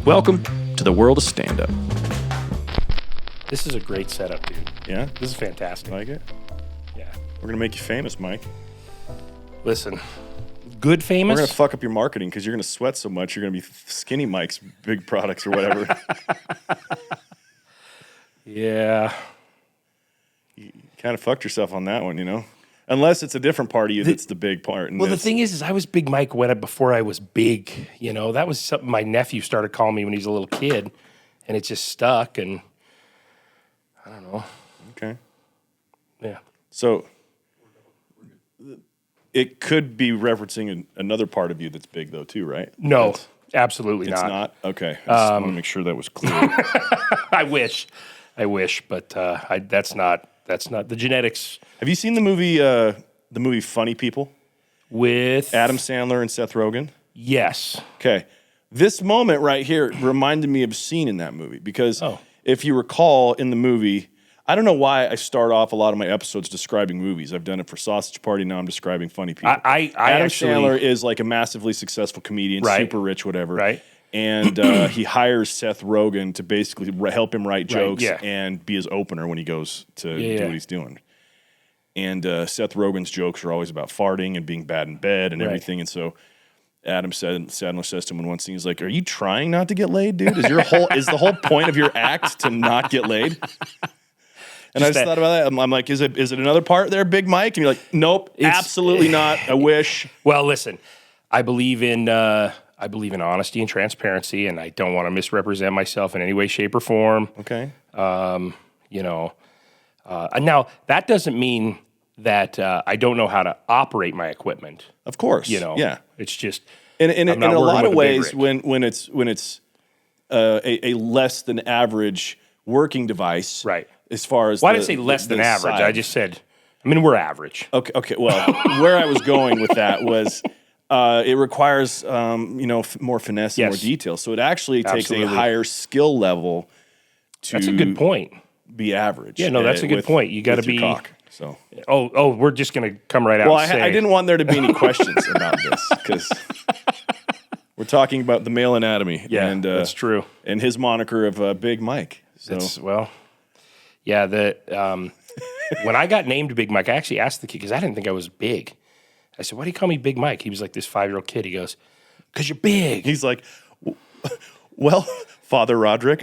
Welcome to the world of stand-up. This is a great setup, dude. Yeah? This is fantastic. Like it? Yeah. We're going to make you famous, Mike. Listen, good famous? We're going to fuck up your marketing because you're going to sweat so much. You're going to be Skinny Mike's big products or whatever. Yeah. You kind of fucked yourself on that one, you know? Unless it's a different part of you that's the big part. Well, the thing is I was Big Mike before I was big. You know, that was something my nephew started calling me when he was a little kid, and it just stuck, and I don't know. Okay. Yeah. So it could be referencing another part of you that's big, though, too, right? No, absolutely it's not. not? Okay. I just want to make sure that was clear. I wish, but that's not the genetics. Have you seen the movie Funny People? With Adam Sandler and Seth Rogen? Yes. Okay. This moment right here reminded me of a scene in that movie because if you recall in the movie, I don't know why I start off a lot of my episodes describing movies. I've done it for Sausage Party. Now I'm describing Funny People. Adam Sandler is like a massively successful comedian, super rich, whatever. Right. And he hires Seth Rogen to basically help him write jokes and be his opener when he goes to do what he's doing. And Seth Rogen's jokes are always about farting and being bad in bed and everything. And so Adam Sandler says to him in one scene, he's like, "Are you trying not to get laid, dude? Is the whole point of your act to not get laid?" And I just thought about that. I'm like, is it another part there, Big Mike? And you're like, nope, absolutely not. I wish. Well, listen, I believe in honesty and transparency, and I don't want to misrepresent myself in any way, shape, or form. Okay. Now that doesn't mean that I don't know how to operate my equipment. Of course. It's just in a lot of ways when it's a less than average working device, right? As far as why did I say less than average? Side. I just said, we're average. Okay. Well, where I was going with that was it requires more finesse and more detail. So it actually takes a higher skill level to. That's a good point. Be average. Yeah, no, that's a good point. You got to be. Cock, so. Oh, we're just gonna come right out. Well, and say. I didn't want there to be any questions about this because we're talking about the male anatomy. Yeah, and, that's true. And his moniker of Big Mike. So. When I got named Big Mike, I actually asked the kid because I didn't think I was big. I said, "Why do you call me Big Mike?" He was like this 5-year-old kid. He goes, "'Cause you're big." He's like, "Well, Father Roderick."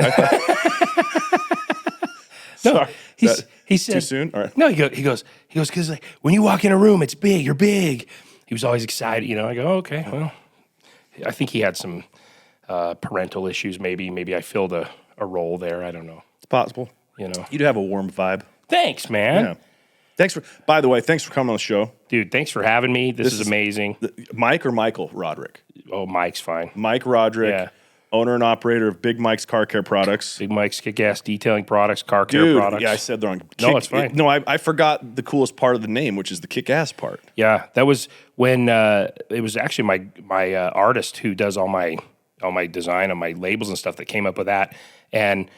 No, he said too soon. All right. No, he goes because like when you walk in a room, it's big. You're big. He was always excited. I go, okay, well, I think he had some parental issues. Maybe I filled a role there. I don't know. It's possible. You'd have a warm vibe. Thanks, man. Yeah. By the way, thanks for coming on the show. Dude, thanks for having me. This is amazing. Mike or Michael Roderick? Oh, Mike's fine. Mike Roderick, owner and operator of Big Mike's Car Care Products. Big Mike's Kickass detailing products, car care products. Yeah, I said the wrong. No, it's fine. I forgot the coolest part of the name, which is the Kickass part. Yeah, that was when it was actually my artist who does all my design on my labels and stuff that came up with that. And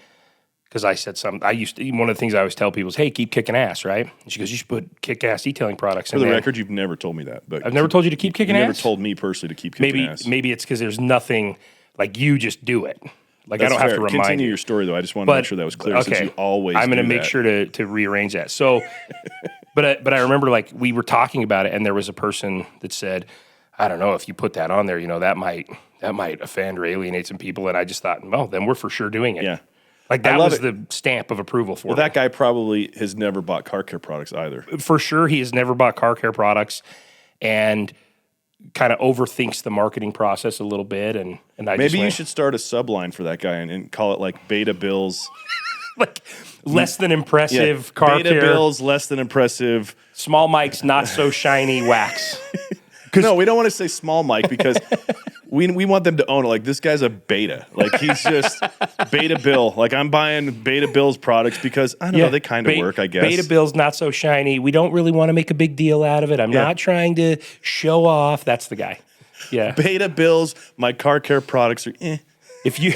because I said something, one of the things I always tell people is, "Hey, keep kicking ass," right? And she goes, "You should put Kick-Ass detailing products." For the record, you've never told me that, but I've never told you to keep kicking ass. You never told me personally to keep kicking ass. Maybe it's because there's nothing like you just do it. Like I don't have to remind you. Continue your story though. I just want to make sure that was clear. Okay, since you always. I'm going to make sure to rearrange that. So, but I remember like we were talking about it, and there was a person that said, "I don't know if you put that on there, that might offend or alienate some people." And I just thought, well, then we're for sure doing it. Yeah. Like that was the stamp of approval for me. That guy probably has never bought car care products either. For sure, he has never bought car care products, and kind of overthinks the marketing process a little bit. And maybe you should start a subline for that guy and call it like Beta Bills, like less than impressive car Beta care. Beta Bills, less than impressive. Small Mike's not so shiny wax. No, we don't want to say small Mike because we want them to own it. Like, this guy's a beta. Like, he's just Beta Bill. Like, I'm buying Beta Bill's products because, I don't know, they kind of work, I guess. Beta Bill's not so shiny. We don't really want to make a big deal out of it. I'm not trying to show off. That's the guy. Yeah. Beta Bills, my car care products are If you,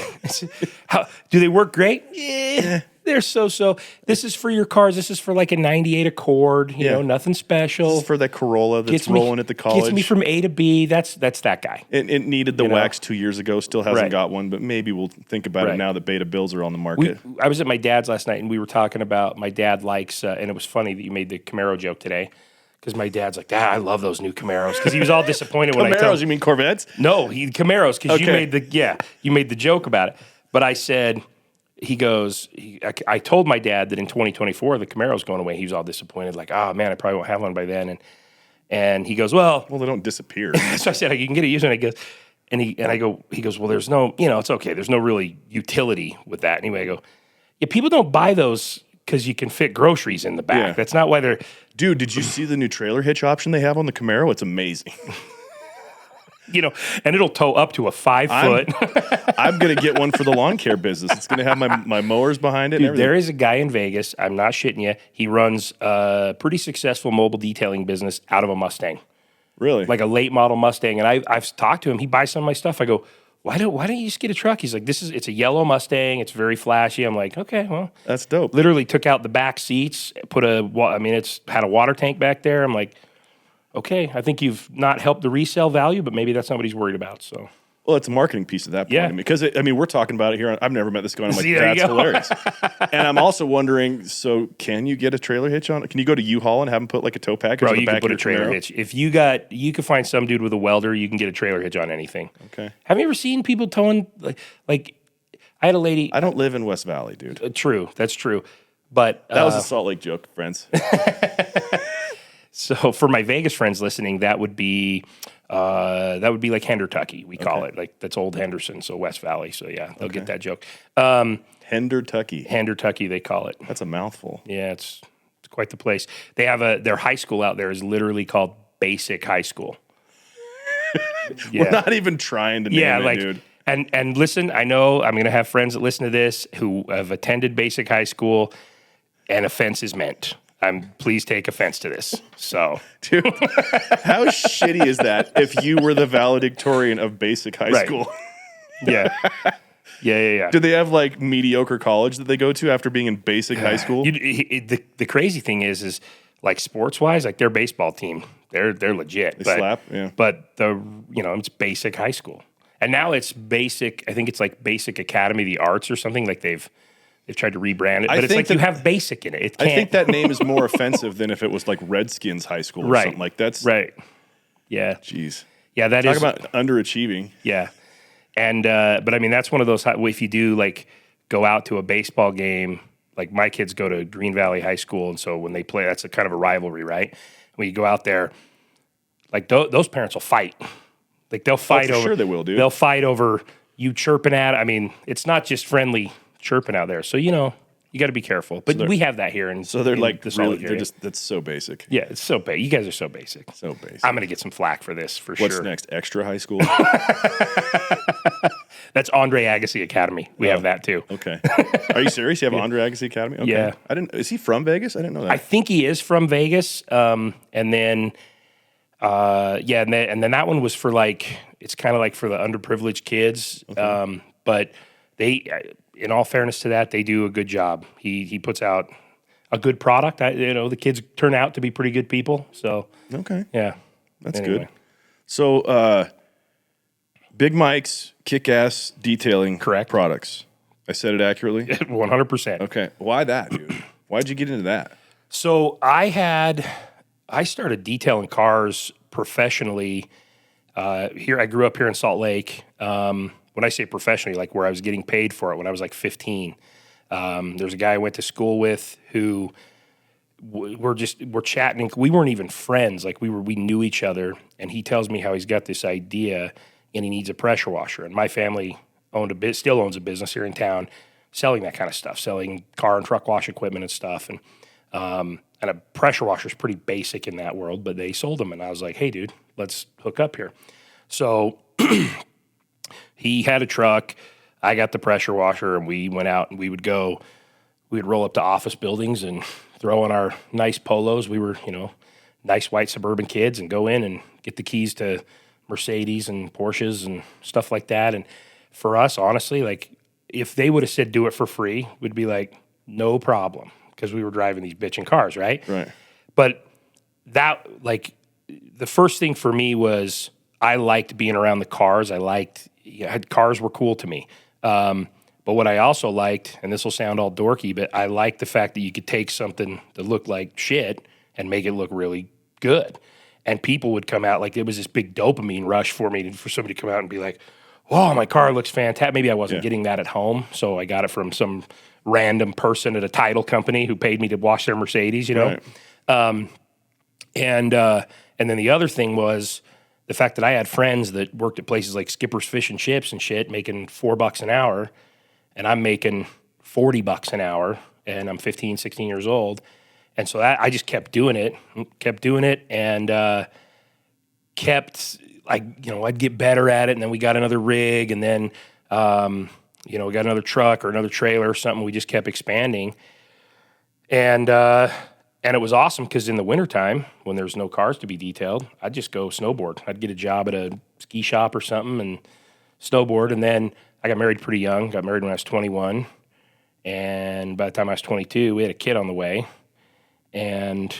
do they work great? Yeah. They're so. This is for your cars. This is for like a 98 Accord, you know, nothing special. This is for that Corolla that's rolling at the college. Gets me from A to B. That's that guy. It needed the wax 2 years ago. Still hasn't got one, but maybe we'll think about it now that beta bills are on the market. I was at my dad's last night, and we were talking about my dad likes, and it was funny that you made the Camaro joke today. Because my dad's like, I love those new Camaros. Because he was all disappointed when I told him. Camaros, you mean Corvettes? No, Camaros. Because you made the joke about it. But I said, he goes, I told my dad that in 2024 the Camaro's going away. He was all disappointed, like, oh man, I probably won't have one by then. And he goes, well, they don't disappear. So I said, you can get a used one. He goes, well, there's no, it's okay. There's no really utility with that. Anyway, I go, yeah, people don't buy those because you can fit groceries in the back. Yeah. That's not why they're... Dude, did you see the new trailer hitch option they have on the Camaro? It's amazing. And it'll tow up to a 5 foot. I'm going to get one for the lawn care business. It's going to have my mowers behind it. Dude, there is a guy in Vegas. I'm not shitting you. He runs a pretty successful mobile detailing business out of a Mustang. Really? Like a late model Mustang. And I've talked to him. He buys some of my stuff. I go, why don't you just get a truck? He's like, it's a yellow Mustang. It's very flashy. I'm like, okay, well. That's dope. Literally took out the back seats, it's had a water tank back there. I'm like, okay, I think you've not helped the resale value, but maybe that's not what he's worried about, so. Well, it's a marketing piece at that point. Yeah. Because, we're talking about it here. I've never met this guy. I'm like, that's hilarious. And I'm also wondering, so can you get a trailer hitch on it? Can you go to U-Haul and have them put like a tow package on the back of your trailer hitch? If you can find some dude with a welder, you can get a trailer hitch on anything. Okay. Have you ever seen people towing, like I had a lady. I don't live in West Valley, dude. True. That's true. But. That was a Salt Lake joke, friends. So for my Vegas friends listening, that would be like Hendertucky. We call it, like that's old Henderson, so West Valley. So yeah, they'll get that joke. Hendertucky, they call it. That's a mouthful. Yeah, it's quite the place. They have their high school out there is literally called Basic High School. We're not even trying to name it, dude. And listen, I know I'm going to have friends that listen to this who have attended Basic High School, and offense is meant. Please take offense to this. So, dude, how shitty is that if you were the valedictorian of Basic High School? Yeah. Do they have like mediocre college that they go to after being in Basic High School? The crazy thing is like sports wise, like their baseball team, they're legit. They slap, yeah. But it's Basic High School, and now it's Basic. I think it's like Basic Academy of the Arts or something. Like they've tried to rebrand it, but it's like you have basic in it. I think that name is more offensive than if it was like Redskins High School or something. Like that's right. Yeah. Jeez. Yeah, that Talk about underachieving. Yeah, and but I mean that's one of those. If you do like go out to a baseball game, like my kids go to Green Valley High School, and so when they play, that's a kind of a rivalry, right? When you go out there, like those parents will fight. Like they'll fight over. Sure, they will, dude. They'll fight over you chirping at. I mean, it's not just friendly chirping out there. So, you got to be careful. But we have that here. And so they're like, that's so basic. Yeah, it's so basic. You guys are so basic. So basic. I'm going to get some flack for this for sure. What's next? Extra high school? That's Andre Agassi Academy. We have that too. Okay. Are you serious? You have Andre Agassi Academy? Okay. Yeah. Is he from Vegas? I didn't know that. I think he is from Vegas. And then that one was for like, it's kind of like for the underprivileged kids. Okay. But they, in all fairness to that, they do a good job. He puts out a good product. The kids turn out to be pretty good people. So okay, yeah, that's good. So Big Mike's Kickass detailing products. I said it accurately. 100%. Okay, why that, dude? Why'd you get into that? So I started detailing cars professionally. I grew up here in Salt Lake. When I say professionally, like where I was getting paid for it when I was like 15. There's a guy I went to school with who we're chatting. We weren't even friends. Like we knew each other. And he tells me how he's got this idea and he needs a pressure washer. And my family still owns a business here in town selling that kind of stuff, selling car and truck wash equipment and stuff. And a pressure washer is pretty basic in that world, but they sold them. And I was like, hey, dude, let's hook up here. So he had a truck, I got the pressure washer, and we went out and we'd roll up to office buildings and throw on our nice polos. We were, nice white suburban kids and go in and get the keys to Mercedes and Porsches and stuff like that. And for us, honestly, like if they would have said do it for free, we'd be like, no problem, because we were driving these bitchin' cars, right? Right. But that, like, the first thing for me was I liked being around the cars. Cars were cool to me. But what I also liked, and this will sound all dorky, but I liked the fact that you could take something that looked like shit and make it look really good. And people would come out, like, it was this big dopamine rush for me, for somebody to come out and be like, "Wow, my car looks fantastic." Maybe I wasn't getting that at home, so I got it from some random person at a title company who paid me to wash their Mercedes, you know? Right. And then the other thing was the fact that I had friends that worked at places like Skipper's Fish and Chips and shit, making $4 an hour, and I'm making $40 an hour, and I'm 15, 16 years old. And so I just kept doing it, and I'd get better at it, and then we got another rig, and then, we got another truck or another trailer or something. We just kept expanding. And it was awesome, because in the wintertime, when there's no cars to be detailed, I'd just go snowboard. I'd get a job at a ski shop or something and snowboard. And then I got married pretty young. Got married when I was 21. And by the time I was 22, we had a kid on the way. And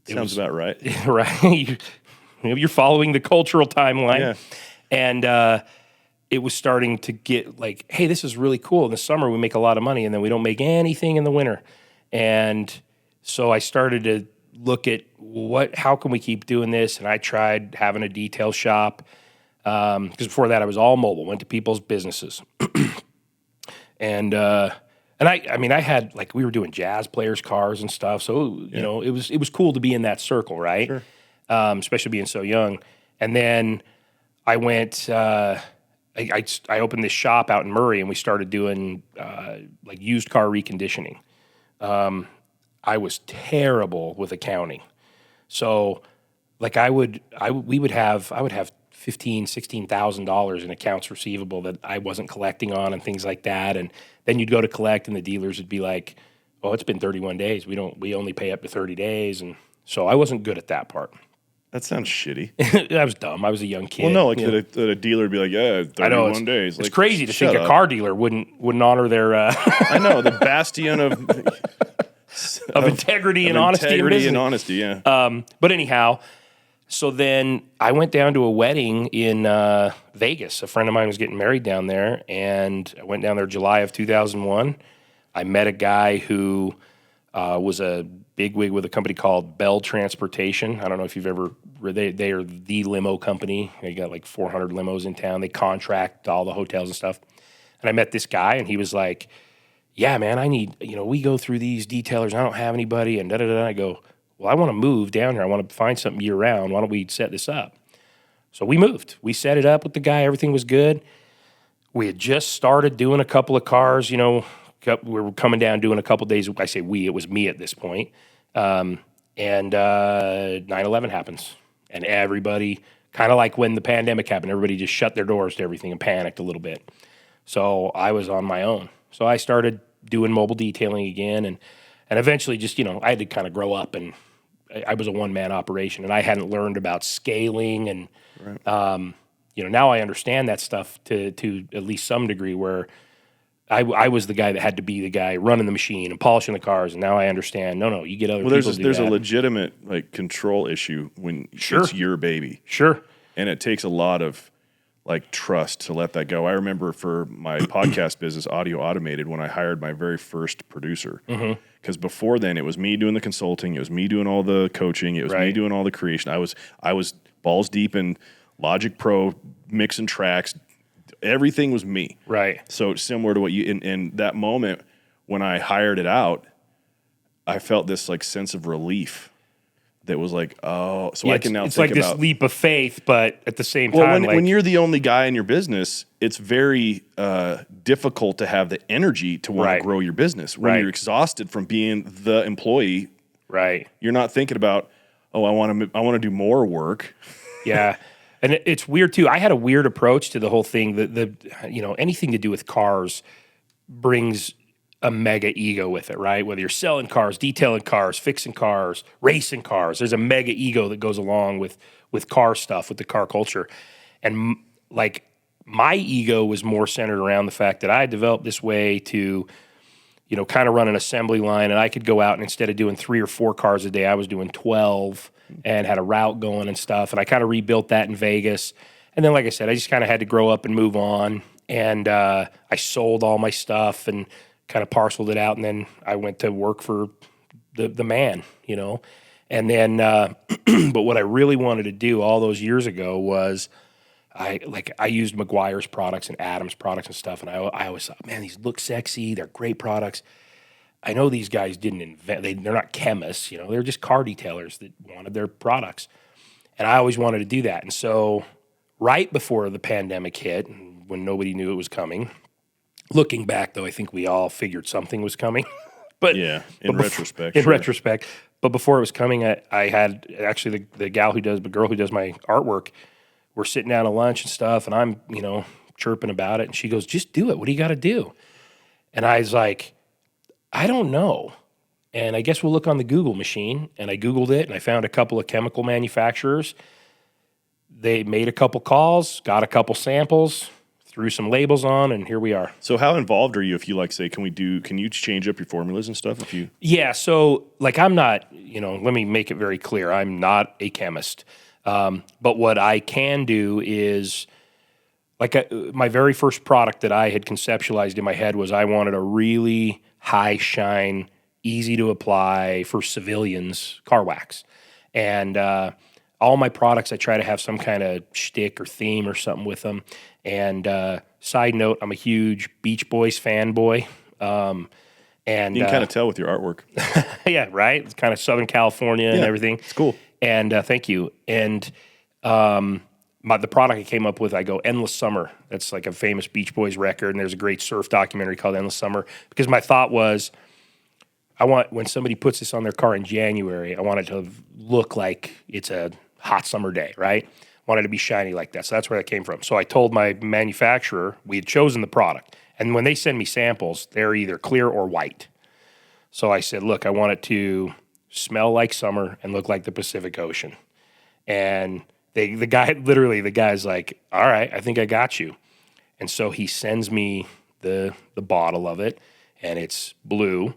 sounds about right. Right. You're following the cultural timeline. Yeah. And it was starting to get like, hey, this is really cool. In the summer, we make a lot of money, and then we don't make anything in the winter. And so I started to look at how can we keep doing this? And I tried having a detail shop, because before that I was all mobile, went to people's businesses. And I had, like, we were doing jazz players' cars and stuff. So, you know, it was cool to be in that circle, right? Sure. Especially being so young. And then I went, I opened this shop out in Murray, and we started doing like used car reconditioning. I was terrible with accounting. So, like, I would have $15,000-$16,000 in accounts receivable that I wasn't collecting on and things like that. And then you'd go to collect, and the dealers would be like, "Oh, it's been 31 days. We only pay up to 30 days." And so I wasn't good at that part. That sounds shitty. I was dumb. I was a young kid. Well, no, like that a dealer would be like, "Yeah, 31 days." It's like, crazy to think a car dealer wouldn't honor their. I know, the bastion of integrity and honesty. Integrity and honesty, yeah. But anyhow, so then I went down to a wedding in Vegas. A friend of mine was getting married down there, and I went down there July of 2001. I met a guy who was a bigwig with a company called Bell Transportation. I don't know if you've ever. They are the limo company. They got like 400 limos in town. They contract all the hotels and stuff. And I met this guy, and he was like, "Yeah, man, I need, we go through these detailers. I don't have anybody." And da-da-da. I go, "Well, I want to move down here. I want to find something year round. Why don't we set this up?" So we moved. We set it up with the guy. Everything was good. We had just started doing a couple of cars, we were coming down doing a couple of days. I say we, it was me at this point. And 9/11 happens. And everybody, kind of like when the pandemic happened, everybody just shut their doors to everything and panicked a little bit. So I was on my own. So I started doing mobile detailing again, and eventually just, I had to kind of grow up, and I was a one-man operation, and I hadn't learned about scaling, and, right. Now I understand that stuff to at least some degree, where I was the guy that had to be the guy running the machine and polishing the cars, and now I understand, no, you get other people to do that. There's a legitimate, like, control issue when it's your baby. Sure. And it takes a lot of, like, trust to let that go. I remember for my podcast business, Audio Automated, when I hired my very first producer. Because before then, it was me doing the consulting, it was me doing all the coaching, it was me doing all the creation. I was balls deep in Logic Pro, mixing tracks. Everything was me. Right. So similar to what you, in that moment when I hired it out, I felt this, like, sense of relief. That was like, oh, so I can now think about... It's like this leap of faith, but at the same time... Well, when you're the only guy in your business, it's very difficult to have the energy to want to grow your business. When you're exhausted from being the employee, you're not thinking about, oh, I want to do more work. Yeah. And it's weird, too. I had a weird approach to the whole thing. Anything to do with cars brings a mega ego with it, right? Whether you're selling cars, detailing cars, fixing cars, racing cars, there's a mega ego that goes along with car stuff, with the car culture. And like my ego was more centered around the fact that I developed this way to, kind of run an assembly line, and I could go out and instead of doing 3 or 4 cars a day, I was doing 12 and had a route going and stuff. And I kind of rebuilt that in Vegas. And then, like I said, I just kind of had to grow up and move on. And I sold all my stuff and kind of parceled it out. And then I went to work for the man, And then, but what I really wanted to do all those years ago was I used Meguiar's products and Adams products and stuff. And I always thought, man, these look sexy. They're great products. I know these guys didn't invent, they're not chemists, they're just car detailers that wanted their products. And I always wanted to do that. And so right before the pandemic hit, when nobody knew it was coming, looking back though, I think we all figured something was coming. But yeah, in retrospect. In retrospect. But before it was coming, I had actually the girl who does my artwork, we're sitting down at lunch and stuff, and I'm, chirping about it. And she goes, just do it. What do you got to do? And I was like, I don't know. And I guess we'll look on the Google machine. And I Googled it, and I found a couple of chemical manufacturers. They made a couple calls, got a couple samples, threw some labels on, and here we are. So how involved are you if you say, can you change up your formulas and stuff if you? Yeah, so I'm not, let me make it very clear. I'm not a chemist. But what I can do is my very first product that I had conceptualized in my head was I wanted a really high shine, easy to apply for civilians car wax. And all my products, I try to have some kind of shtick or theme or something with them. And side note, I'm a huge Beach Boys fanboy. And you can kind of tell with your artwork. Yeah, right? It's kind of Southern California and everything. It's cool. And thank you. And the product I came up with, I go Endless Summer. That's like a famous Beach Boys record, and there's a great surf documentary called Endless Summer. Because my thought was, when somebody puts this on their car in January, I want it to look like it's a hot summer day, right? I want it to be shiny like that. So that's where that came from. So I told my manufacturer we had chosen the product. And when they send me samples, they're either clear or white. So I said, look, I want it to smell like summer and look like the Pacific Ocean. And the guy's like, all right, I think I got you. And so he sends me the bottle of it, and it's blue.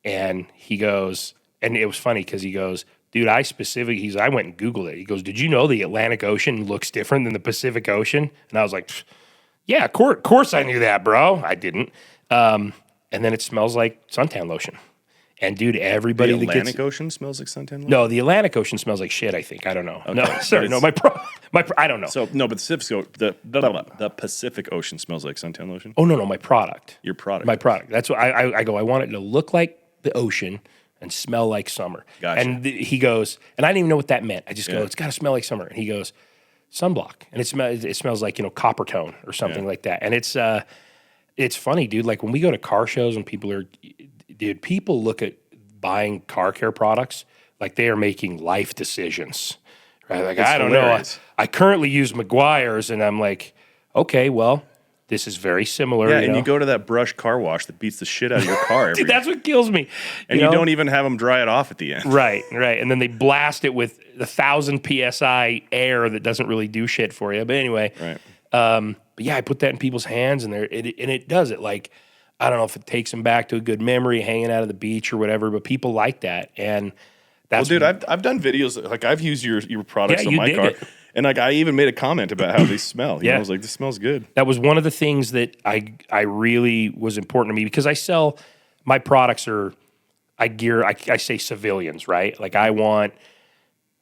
And he goes, and it was funny because he goes, dude, I went and Googled it. He goes, did you know the Atlantic Ocean looks different than the Pacific Ocean? And I was like, yeah, of course I knew that, bro. I didn't. And then it smells like suntan lotion. And dude, everybody the Atlantic Ocean smells like suntan lotion? No, the Atlantic Ocean smells like shit, I think. I don't know. Okay. No, sorry, no, I don't know. So, no, but the Pacific Ocean smells like suntan lotion? Oh, no, my product. Your product. My product. That's what I go, I want it to look like the ocean and smell like summer. Gotcha. And he goes, and I didn't even know what that meant. I just go, it's got to smell like summer. And he goes, sunblock. And it smells like, copper tone or something like that. And it's funny, dude. Like when we go to car shows and people look at buying car care products like they are making life decisions. Right? Like, I don't know. I currently use Meguiar's, and I'm like, okay, well, this is very similar. Yeah, and you go to that brush car wash that beats the shit out of your car. Dude, that's what kills me. And you don't even have them dry it off at the end. Right. And then they blast it with 1,000 PSI air that doesn't really do shit for you. But anyway, right. But yeah, I put that in people's hands, and it does it. Like, I don't know if it takes them back to a good memory, hanging out of the beach or whatever, but people like that. And that's well, dude, I've done videos, like I've used your products on my car. It. And like I even made a comment about how they smell. You know, I was like, this smells good. That was one of the things that I really was important to me, because I sell my products I say civilians, right? Like I want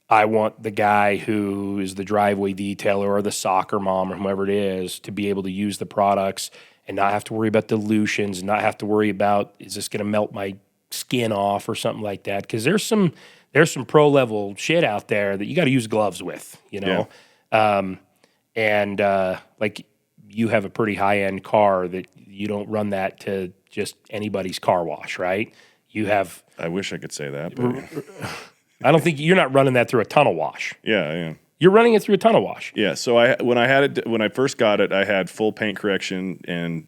the guy who is the driveway detailer or the soccer mom or whoever it is to be able to use the products and not have to worry about dilutions, and not have to worry about, is this going to melt my skin off or something like that? Because there's some pro level shit out there that you got to use gloves with, Yeah. Like you have a pretty high end car that you don't run that to just anybody's car wash, right? You have. I wish I could say that, but I don't think you're not running that through a tunnel wash. Yeah. You're running it through a tunnel wash. Yeah. So when I first got it, I had full paint correction and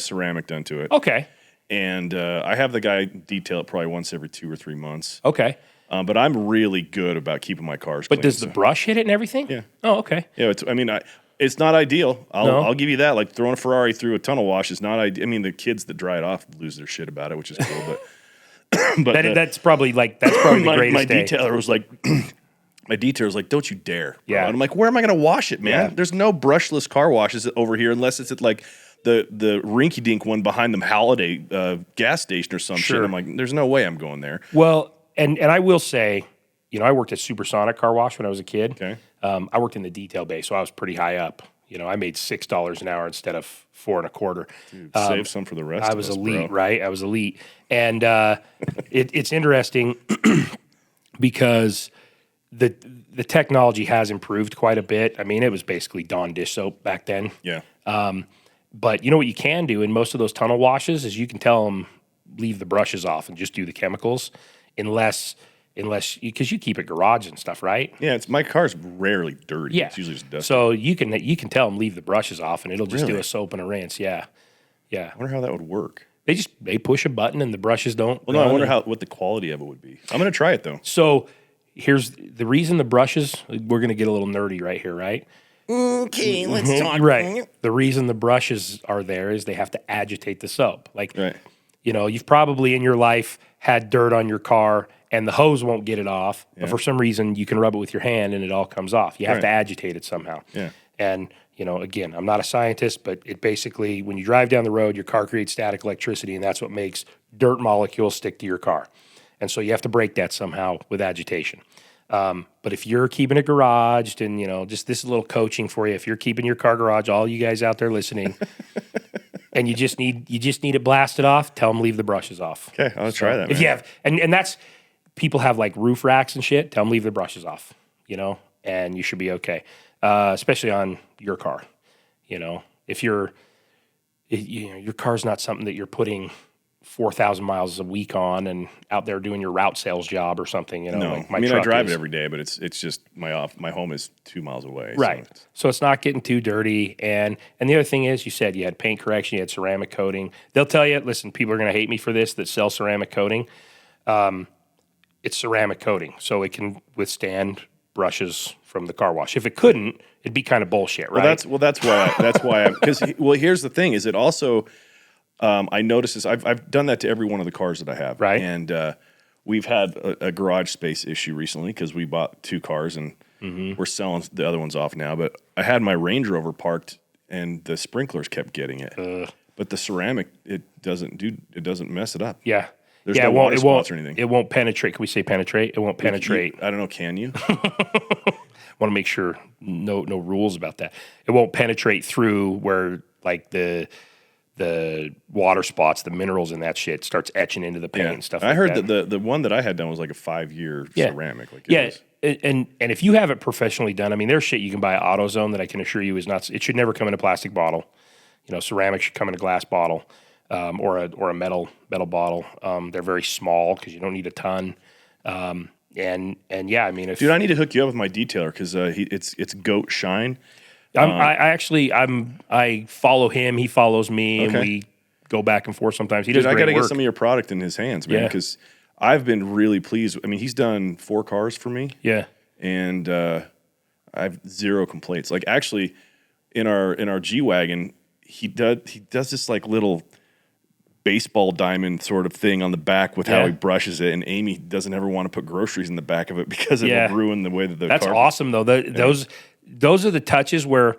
ceramic done to it. Okay. And I have the guy detail it probably once every 2 or 3 months. Okay. But I'm really good about keeping my cars clean. But does the brush hit it and everything? Yeah. Oh, okay. Yeah. It's not ideal. I'll give you that. Like throwing a Ferrari through a tunnel wash is not ideal. I mean, the kids that dry it off lose their shit about it, which is cool. But that's probably the greatest my day. detailer was like, my detailer was like, "Don't you dare!" Bro. Yeah. And I'm like, "Where am I going to wash it, man? Yeah. There's no brushless car washes over here unless it's at like the rinky-dink one behind the Holiday gas station or some shit." I'm like, "There's no way I'm going there." Well, and I will say, I worked at Supersonic Car Wash when I was a kid. Okay. I worked in the detail bay, so I was pretty high up. I made $6 an hour instead of $4.25. Dude, save some for the rest. I was of us, elite, bro. right? I was elite, and it's interesting because the technology has improved quite a bit. I mean, it was basically Dawn dish soap back then. Yeah. But what you can do in most of those tunnel washes is you can tell them leave the brushes off and just do the chemicals, unless because you keep it garage and stuff, right? Yeah, my car's rarely dirty. Yeah, it's usually just dusty. So you can tell them leave the brushes off, and it'll just do a soap and a rinse. Yeah. I wonder how that would work. They push a button and the brushes don't. Well, no, I wonder what the quality of it would be. I'm gonna try it though. So here's the reason the brushes. We're gonna get a little nerdy right here, right? Okay, let's talk. Right. The reason the brushes are there is they have to agitate the soap. Like, Right. You've probably in your life had dirt on your car and the hose won't get it off, but for some reason you can rub it with your hand and it all comes off. You have to agitate it somehow. Yeah. And, again, I'm not a scientist, but it basically, when you drive down the road, your car creates static electricity, and that's what makes dirt molecules stick to your car. And so you have to break that somehow with agitation. But if you're keeping it garaged and, just this is a little coaching for you, if you're keeping your car garage, all you guys out there listening, and you just need it blasted off, tell them leave the brushes off. Okay, I'll try that. If you have, and that's, people have like roof racks and shit, tell them leave the brushes off, and you should be okay. Especially on your car, if your car's not something that you're putting 4,000 miles a week on and out there doing your route sales job or something, No, like my I truck drive is. it every day, but it's just my home is 2 miles away. Right. So it's not getting too dirty. And the other thing is, you said you had paint correction, you had ceramic coating. They'll tell you, listen, people are going to hate me for this that sell ceramic coating. It's ceramic coating, so it can withstand brushes from the car wash. If it couldn't, it'd be kind of bullshit, right? Well, that's why because here's the thing: is it also I noticed this. I've done that to every one of the cars that I have, Right. And we've had a garage space issue recently because we bought 2 cars and we're selling the other ones off now. But I had my Range Rover parked and the sprinklers kept getting it, but the ceramic it doesn't mess it up. Yeah. There's no water spots or anything. It won't penetrate. Can we say penetrate? It won't penetrate. I don't know. Can you? Want to make sure no rules about that. It won't penetrate through where like the water spots, the minerals in that shit starts etching into the paint and stuff. I heard that the one that I had done was like a 5-year ceramic. Like and if you have it professionally done, I mean, there's shit you can buy at AutoZone that I can assure you is not. It should never come in a plastic bottle. Ceramic should come in a glass bottle. Or a metal bottle. They're very small because you don't need a ton. And yeah, I mean, if dude, I need to hook you up with my detailer because it's Goat Shine. I follow him. He follows me, and we go back and forth sometimes. He does great work. I got to get some of your product in his hands, man, because I've been really pleased. I mean, he's done 4 cars for me. Yeah, and I have 0 complaints. Like actually, in our G-Wagon, he does this like little baseball diamond sort of thing on the back with how he brushes it, and Amy doesn't ever want to put groceries in the back of it because it will ruin the way that the that's car. Awesome though. Those are the touches where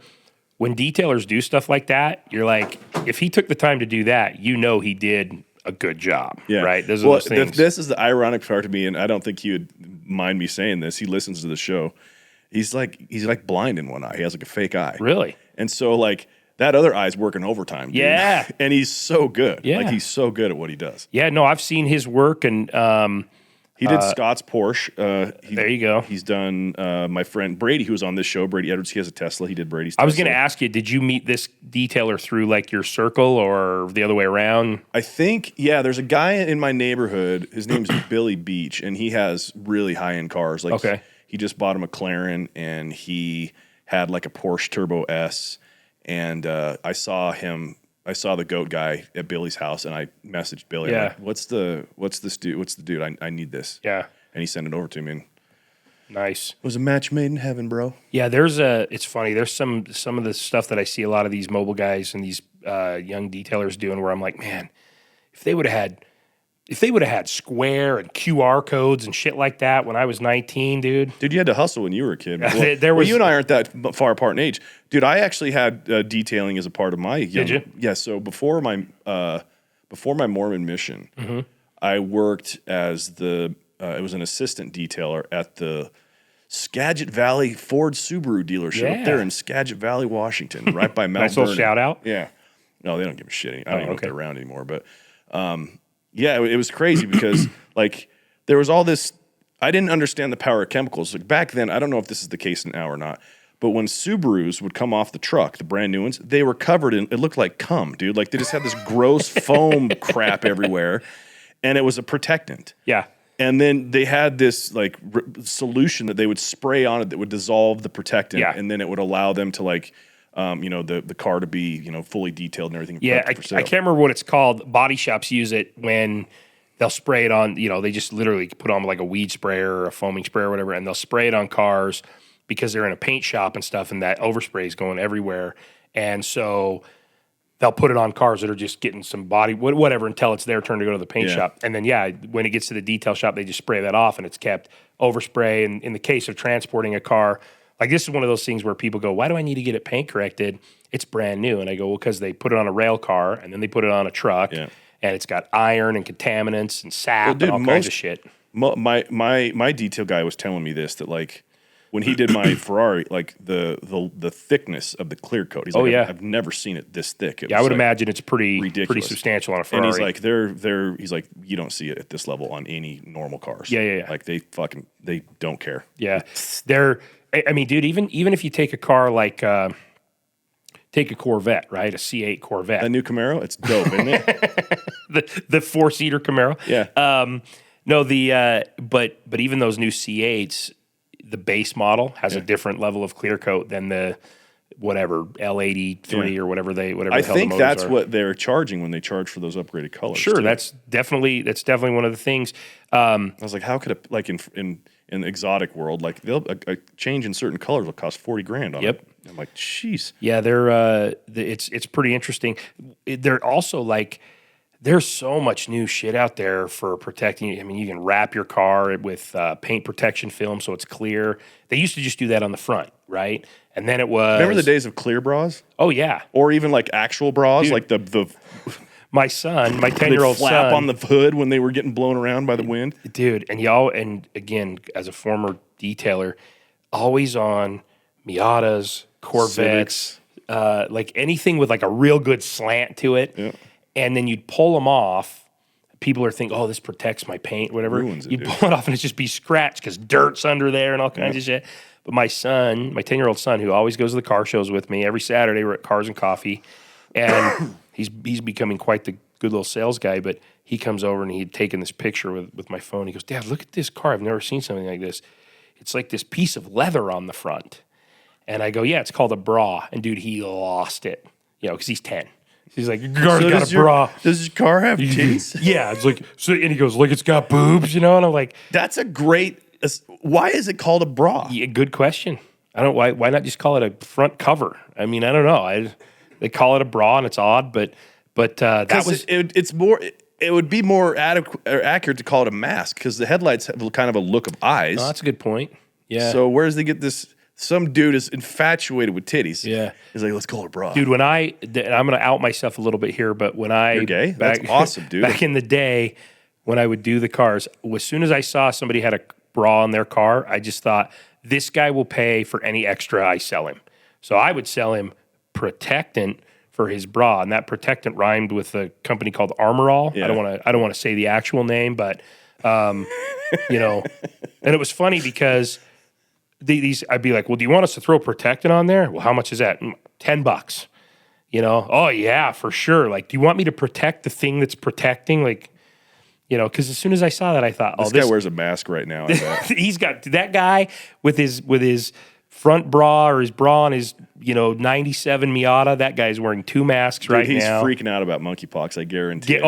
when detailers do stuff like that, you're like, if he took the time to do that, he did a good job. Yeah. Right. Those are those things. This is the ironic part to me, and I don't think he would mind me saying this. He listens to the show. He's like blind in one eye. He has like a fake eye. Really? And so like that other eye's working overtime. Dude. Yeah. And he's so good. Yeah. Like he's so good at what he does. Yeah, no, I've seen his work, and he did Scott's Porsche. There you go. He's done my friend Brady, who was on this show. Brady Edwards, he has a Tesla. He did Brady's Tesla. I was going to ask you, did you meet this detailer through like your circle or the other way around? I think, there's a guy in my neighborhood. His name's Billy Beach, and he has really high-end cars. Like he just bought a McLaren, and he had like a Porsche Turbo S. And I saw the goat guy at Billy's house, and I messaged Billy. I'm like, what's the dude? I need this. Yeah. And he sent it over to me. And Nice. It was a match made in heaven, bro. Yeah, it's funny. There's some of the stuff that I see a lot of these mobile guys and these young detailers doing where I'm like, man, if they would have had Square and QR codes and shit like that when I was 19, dude. Dude, you had to hustle when you were a kid. Well, you and I aren't that far apart in age. Dude, I actually had detailing as a part of my young... Did you? Yeah, so before my Mormon mission, Mm-hmm. I worked as it was an assistant detailer at the Skagit Valley Ford Subaru dealership up there in Skagit Valley, Washington, right by Mount Nice little Vernon. shout out. Yeah. No, they don't give a shit. I don't even know if they're around anymore. But yeah, it was crazy because like there was all this. I didn't understand the power of chemicals. Like back then, I don't know if this is the case now or not. But when Subarus would come off the truck, the brand new ones, they were covered in. It looked like cum, dude. Like they just had this gross foam crap everywhere, and it was a protectant. Yeah. And then they had this like solution that they would spray on it that would dissolve the protectant, and then it would allow them to like, the car to be fully detailed and everything. Yeah, I can't remember what it's called. Body shops use it when they'll spray it on. They just literally put on like a weed sprayer or a foaming sprayer or whatever, and they'll spray it on cars because they're in a paint shop and stuff, and that overspray is going everywhere, and so they'll put it on cars that are just getting some body, whatever, until it's their turn to go to the paint shop. And then, when it gets to the detail shop, they just spray that off and it's kept overspray. And in the case of transporting a car, like this is one of those things where people go, why do I need to get it paint corrected? It's brand new. And I go, well, because they put it on a rail car and then they put it on a truck and it's got iron and contaminants and sap and all kinds of shit. My detail guy was telling me this, that like, when he did my Ferrari, like the thickness of the clear coat, he's like, I've never seen it this thick. I would imagine it's pretty substantial on a Ferrari. And he's like, he's like, you don't see it at this level on any normal cars. Yeah. Like they don't care. Yeah, I mean, dude, even if you take a car like take a Corvette, right, a C8 Corvette, that new Camaro, it's dope, isn't it? the 4-seater Camaro. Yeah. But even those new C8s. The base model has a different level of clear coat than the whatever L83 or whatever I think that's what they're charging when they charge for those upgraded colors. Sure, that's definitely one of the things. I was like, how could in the exotic world, like a change in certain colors will cost $40,000 on it. I'm like, jeez. Yeah, it's pretty interesting. They're also like. There's so much new shit out there for protecting. I mean, you can wrap your car with paint protection film so it's clear. They used to just do that on the front, right? And then it was... Remember the days of clear bras? Oh, yeah. Or even like actual bras, dude, like the... My son, my 10-year-old son... flap on the hood when they were getting blown around by the wind. Dude, and again, as a former detailer, always on Miatas, Corvettes, like anything with like a real good slant to it. Yeah. And then you'd pull them off. People are thinking, oh, this protects my paint, whatever. You'd pull it off and it'd just be scratched because dirt's under there and all kinds of shit. But my son, my 10-year-old son, who always goes to the car shows with me, every Saturday we're at Cars and Coffee, and he's becoming quite the good little sales guy, but he comes over and he'd taken this picture with my phone. He goes, Dad, look at this car. I've never seen something like this. It's like this piece of leather on the front. And I go, yeah, it's called a bra. And dude, he lost it, because he's 10. He's like, your car's got a bra. Does your car have titties? Yeah. It's like, and he goes, look, it's got boobs, and I'm like. That's a great, why is it called a bra? Yeah, good question. I don't, why not just call it a front cover? I mean, I don't know. They call it a bra and it's odd, but that was. It's more, it would be more accurate to call it a mask because the headlights have kind of a look of eyes. Oh, that's a good point. Yeah. So where does they get this? Some dude is infatuated with titties. Yeah. He's like, let's call it a bra. Dude, and I'm going to out myself a little bit here, but when I... You're gay? That's awesome, dude. Back in the day, when I would do the cars, as soon as I saw somebody had a bra on their car, I just thought, this guy will pay for any extra I sell him. So I would sell him protectant for his bra, and that protectant rhymed with a company called Armor All. Yeah. I don't want to say the actual name, but, and it was funny because... I'd be like, well, do you want us to throw protectant on there? Well, how much is that? $10. Oh yeah, for sure. Like, do you want me to protect the thing that's protecting? Like, because as soon as I saw that, I thought, this guy wears a mask right now. I bet. He's got that guy with his front bra or his bra on his 97 Miata. That guy's wearing 2 masks right now. He's freaking out about monkeypox. I guarantee.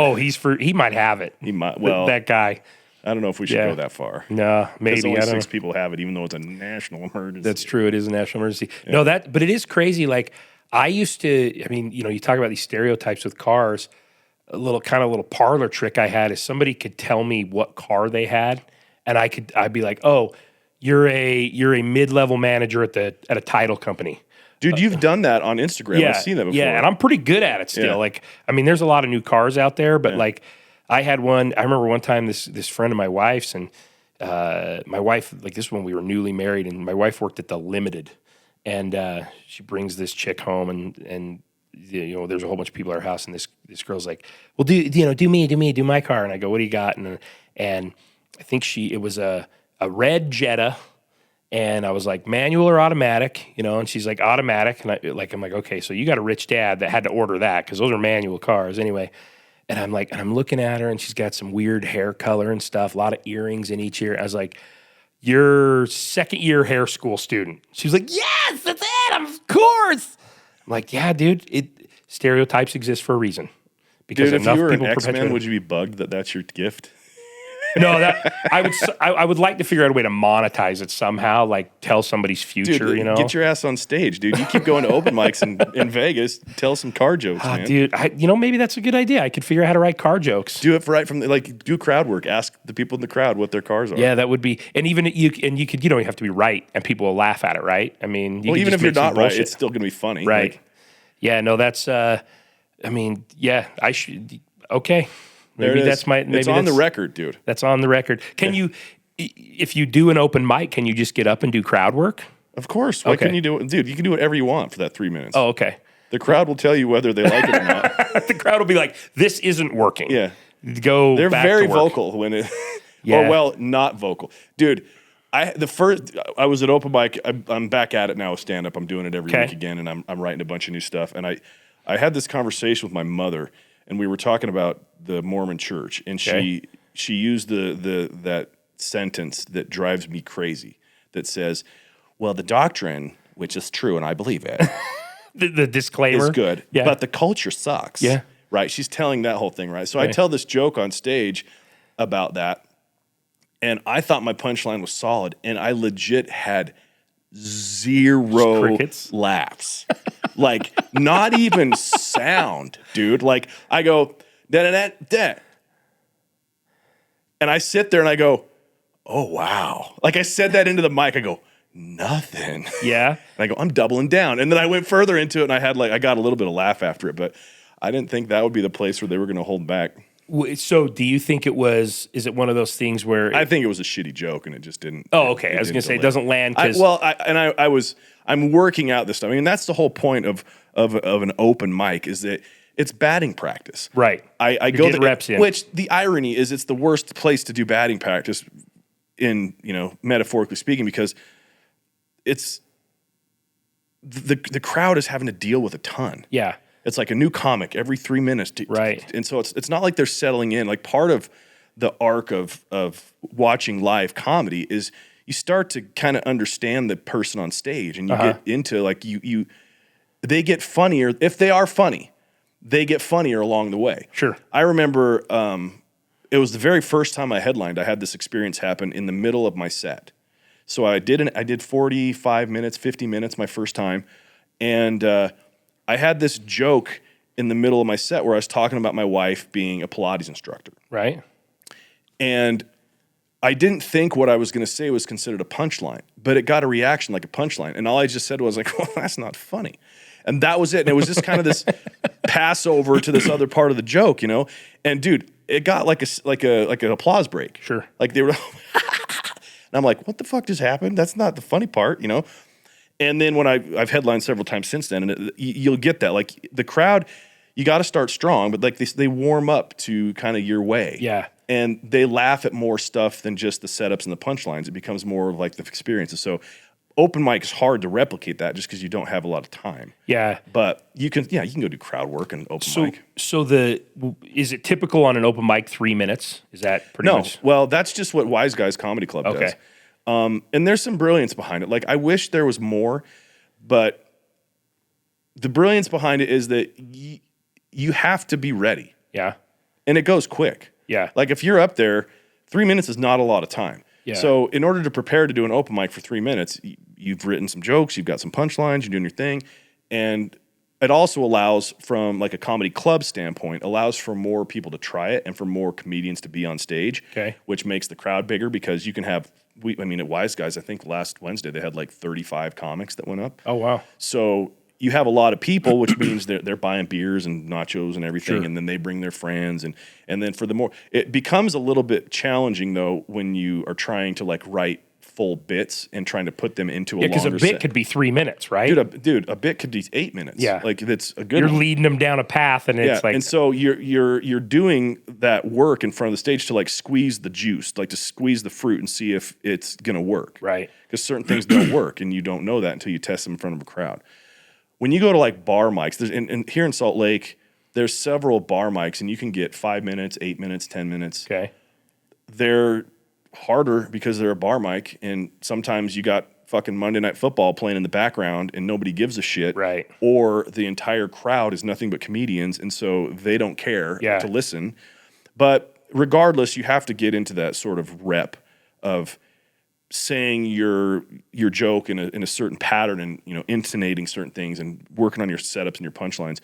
He might have it. He might. Well, that guy. I don't know if we should go that far. No, maybe. Only I don't 6 know. people have it, even though it's a national emergency. That's true. It is a national emergency. Yeah. No, but it is crazy. Like I used to, I mean, you talk about these stereotypes with cars. A little parlor trick I had is somebody could tell me what car they had, and I'd be like, oh, you're a mid-level manager at a title company. Dude, you've done that on Instagram. Yeah, I've seen that before. Yeah, and I'm pretty good at it still. Yeah. Like, I mean, there's a lot of new cars out there, but like, I had one. I remember one time this friend of my wife's, and my wife, like, this is when we were newly married, and my wife worked at the Limited, and she brings this chick home, and there's a whole bunch of people at our house, and this girl's like, well, do my car, and I go, what do you got? And I think it was a red Jetta. And I was like, manual or automatic, and she's like, automatic. And I'm like, okay, so you got a rich dad that had to order that because those are manual cars anyway. And I'm looking at her, and she's got some weird hair color and stuff, a lot of earrings in each ear. I was like, you're second year hair school student. She was like, yes, that's it, of course. I'm like, yeah, dude, stereotypes exist for a reason. Because dude, if enough you were people an X-Men, would you be bugged that that's your gift? No, I would like to figure out a way to monetize it somehow, like tell somebody's future, Dude, get your ass on stage, dude. You keep going to open mics in Vegas, tell some car jokes, man. Dude, maybe that's a good idea. I could figure out how to write car jokes. Do it right from do crowd work. Ask the people in the crowd what their cars are. Yeah, that would be, and even you could, you have to be right, and people will laugh at it, right? I mean, even if you're not right, it's still going to be funny, right? Yeah, no, that's. I should. Okay. Maybe that's my. Maybe it's on the record, dude. That's on the record. Can you, if you do an open mic, can you just get up and do crowd work? Of course. Why couldn't you do it? Dude, you can do whatever you want for that 3 minutes. Oh, okay. The crowd will tell you whether they like it or not. The crowd will be like, this isn't working. Yeah. They're back very vocal when it, not vocal. Dude, I was at open mic. I'm back at it now with stand-up. I'm doing it every week again, and I'm writing a bunch of new stuff. And I had this conversation with my mother, and we were talking about the Mormon church, and she used that sentence that drives me crazy that says, well, the doctrine, which is true and I believe it, the disclaimer is good, but the culture sucks. Yeah. Right? She's telling that whole thing, right? So I tell this joke on stage about that, and I thought my punchline was solid, and I legit had zero laughs. Like, not even sound, dude. Like, I go, da-da-da-da. And I sit there and I go, oh, wow. Like, I said that into the mic. I go, nothing. Yeah. And I go, I'm doubling down. And then I went further into it, and I got a little bit of laugh after it, but I didn't think that would be the place where they were going to hold back. So do you think is it one of those things where... I think it was a shitty joke, and it just didn't... Oh, okay. I was going to say, it doesn't land because... I'm working out this stuff. I mean, that's the whole point of an open mic, is that it's batting practice. Right. I go the reps in. Which the irony is, it's the worst place to do batting practice in, metaphorically speaking, because it's the crowd is having to deal with a ton. Yeah. It's like a new comic every 3 minutes. Right. And so it's not like they're settling in. Like, part of the arc of watching live comedy is you start to kind of understand the person on stage, and you get into, like, they get funnier. If they are funny, they get funnier along the way. Sure. I remember it was the very first time I headlined. I had this experience happen in the middle of my set. So I did 45 minutes, 50 minutes my first time, and I had this joke in the middle of my set where I was talking about my wife being a Pilates instructor. Right. And I didn't think what I was going to say was considered a punchline, but it got a reaction like a punchline. And all I just said was like, well, that's not funny. And that was it. And it was just kind of this passover to this other part of the joke, And dude, it got like an applause break. Sure. Like, they were, and I'm like, what the fuck just happened? That's not the funny part, And then when I've headlined several times since then, and you'll get that. Like, the crowd, you got to start strong, but like they warm up to kind of your way. Yeah. And they laugh at more stuff than just the setups and the punchlines. It becomes more of like the experiences. So open mic is hard to replicate that just because you don't have a lot of time. Yeah. But you can go do crowd work and open mic. So is it typical on an open mic 3 minutes? Is that pretty much? No. Well, that's just what Wise Guys Comedy Club does. And there's some brilliance behind it. Like, I wish there was more, but the brilliance behind it is that you have to be ready. Yeah. And it goes quick. Yeah. Like, if you're up there, 3 minutes is not a lot of time. Yeah. So in order to prepare to do an open mic for 3 minutes, you've written some jokes, you've got some punchlines, you're doing your thing. And it also allows, from like a comedy club standpoint, allows for more people to try it and for more comedians to be on stage, which makes the crowd bigger because you can have, at Wise Guys, I think last Wednesday they had like 35 comics that went up. Oh, wow. So you have a lot of people, which means they're buying beers and nachos and everything, and then they bring their friends. And then for the more, it becomes a little bit challenging though when you are trying to like write full bits and trying to put them into a longer because a bit could be 3 minutes, right? Dude, a bit could be 8 minutes. Yeah, like that's a good. You're one. leading them down a path, and it's like, and so you're doing that work in front of the stage to like squeeze the juice, like to squeeze the fruit and see if it's gonna work, right? Because certain things don't work, and you don't know that until you test them in front of a crowd. When you go to like bar mics, and here in Salt Lake, there's several bar mics, and you can get 5 minutes, 8 minutes, 10 minutes. Okay, they're harder because they're a bar mic, and sometimes you got fucking Monday Night Football playing in the background and nobody gives a shit. Right. Or the entire crowd is nothing but comedians, and so they don't care to listen. But regardless, you have to get into that sort of rep of saying your joke in a certain pattern and intonating certain things and working on your setups and your punchlines.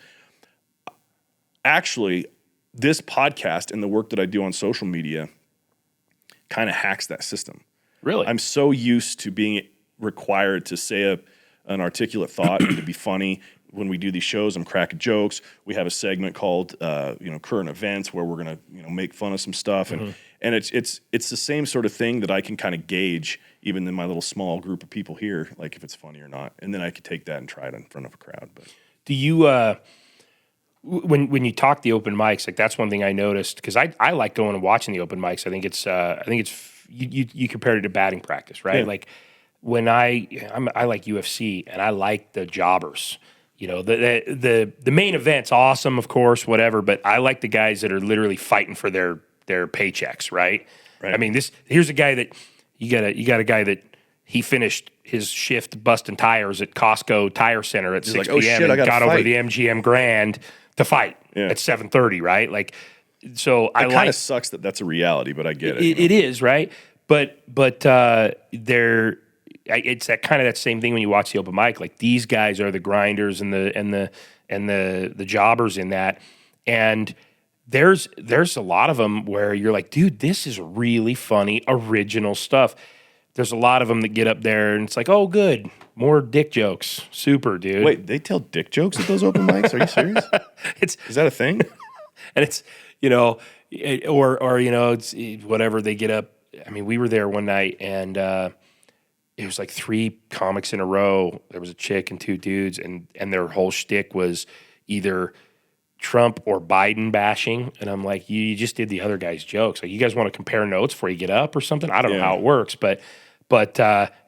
Actually, this podcast and the work that I do on social media kind of hacks that system. Really? I'm so used to being required to say an articulate thought and to be funny. When we do these shows, I'm cracking jokes. We have a segment called current events where we're gonna make fun of some stuff, and it's the same sort of thing that I can kind of gauge even in my little small group of people here, like if it's funny or not, and then I could take that and try it in front of a crowd. But do you when you talk the open mics, like that's one thing I noticed because I like going and watching the open mics. I think it's you compared it to batting practice, right? Yeah. Like when I like UFC and I like the jobbers. The main event's awesome, of course, whatever. But I like the guys that are literally fighting for their paychecks, right? I mean, here's a guy that you got a guy that he finished his shift busting tires at Costco Tire Center at 6 p.m. and got over the MGM Grand to fight at 7:30, right? Like, so it kind of sucks that that's a reality, but I get it. It is, right? But it's that kind of that same thing when you watch the open mic. Like these guys are the grinders and the jobbers in that, and there's a lot of them where you're like, dude, this is really funny, original stuff. There's a lot of them that get up there and it's like, oh, good, more dick jokes, super, dude. Wait, they tell dick jokes at those open mics? Are you serious? Is that a thing? And it's it's whatever they get up. I mean, we were there one night and it was like 3 comics in a row. There was a chick and 2 dudes, and their whole shtick was either Trump or Biden bashing. And I'm like, you just did the other guy's jokes. Like, you guys want to compare notes before you get up or something? I don't know how it works, but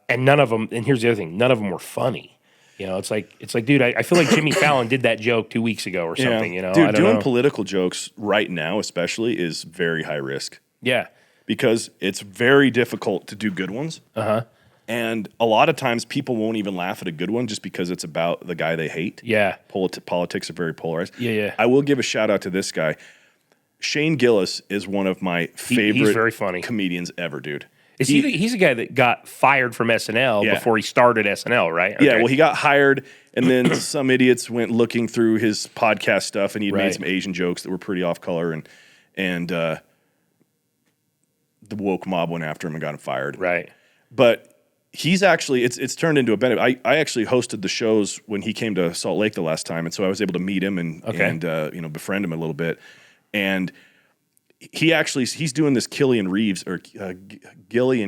and none of them. And here's the other thing: none of them were funny. It's like, dude, I feel like Jimmy Fallon did that joke 2 weeks ago or something. Dude, doing political jokes right now, especially, is very high risk. Yeah, because it's very difficult to do good ones. And a lot of times people won't even laugh at a good one just because it's about the guy they hate. Yeah. Politics are very polarized. Yeah. I will give a shout out to this guy. Shane Gillis is one of my favorite he's very funny comedians ever, dude. He's a guy that got fired from SNL before he started SNL, right? Okay. Yeah, well, he got hired, and then some idiots went looking through his podcast stuff, and he'd made some Asian jokes that were pretty off color, and the woke mob went after him and got him fired. Right. But he's actually, it's turned into a benefit. I actually hosted the shows when he came to Salt Lake the last time, and so I was able to meet him and befriend him a little bit. And he's doing this Gillian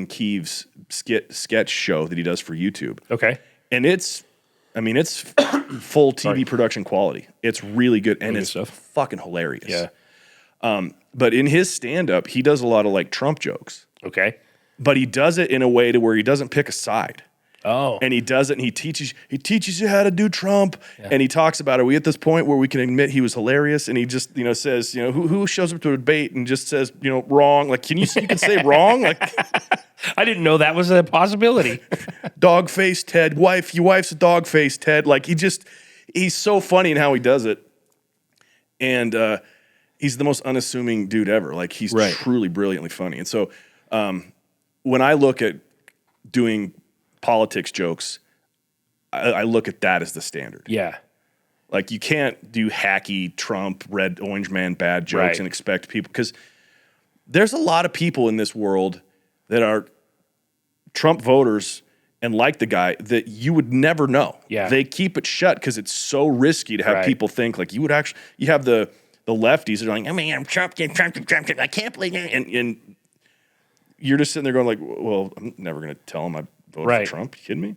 Keeves sketch show that he does for YouTube. Okay. And it's full TV production quality. It's really good, and it's fucking hilarious. Yeah. But in his stand-up, he does a lot of like Trump jokes. Okay. But he does it in a way to where he doesn't pick a side. Oh. And he does it, and he teaches you how to do Trump. Yeah. And he talks about, are we at this point where we can admit he was hilarious? And he just, says, who shows up to a debate and just says, wrong? Like, you can say wrong? Like, I didn't know that was a possibility. Dog face Ted, your wife's a dog face Ted. Like, he's so funny in how he does it. And he's the most unassuming dude ever. Like he's truly brilliantly funny. And so when I look at doing politics jokes, I look at that as the standard. Yeah. Like you can't do hacky Trump, red, orange man, bad jokes and expect people, because there's a lot of people in this world that are Trump voters and like the guy that you would never know. Yeah. They keep it shut because it's so risky to have people think like you would actually, you have the lefties that are like, I mean, I'm Trump, I can't believe it. And you're just sitting there going like, well, I'm never going to tell him I voted for Trump. You kidding me?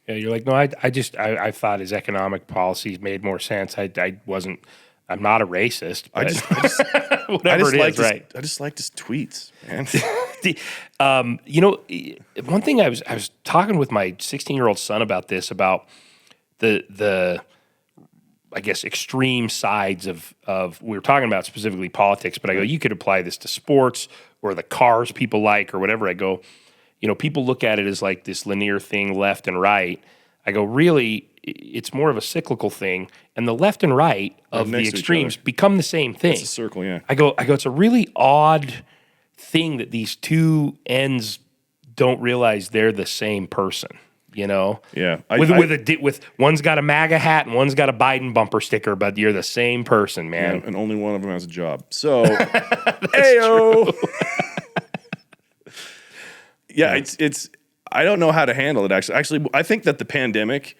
Yeah, you're like, no, I thought his economic policies made more sense. I'm not a racist. But I just liked his tweets, man. One thing I was talking with my 16-year-old son about this, about the I guess extreme sides of we were talking about specifically politics, but I go, you could apply this to sports or the cars people like or whatever. I go, people look at it as like this linear thing, left and right. I go, really, it's more of a cyclical thing, and the left and right of the extremes become the same thing. It's a circle, yeah. I go, it's a really odd thing that these two ends don't realize they're the same person. Yeah. With one's got a MAGA hat and one's got a Biden bumper sticker, but you're the same person, man. Yeah, and only one of them has a job. So, ayo. Yeah, it's. I don't know how to handle it. Actually, I think that the pandemic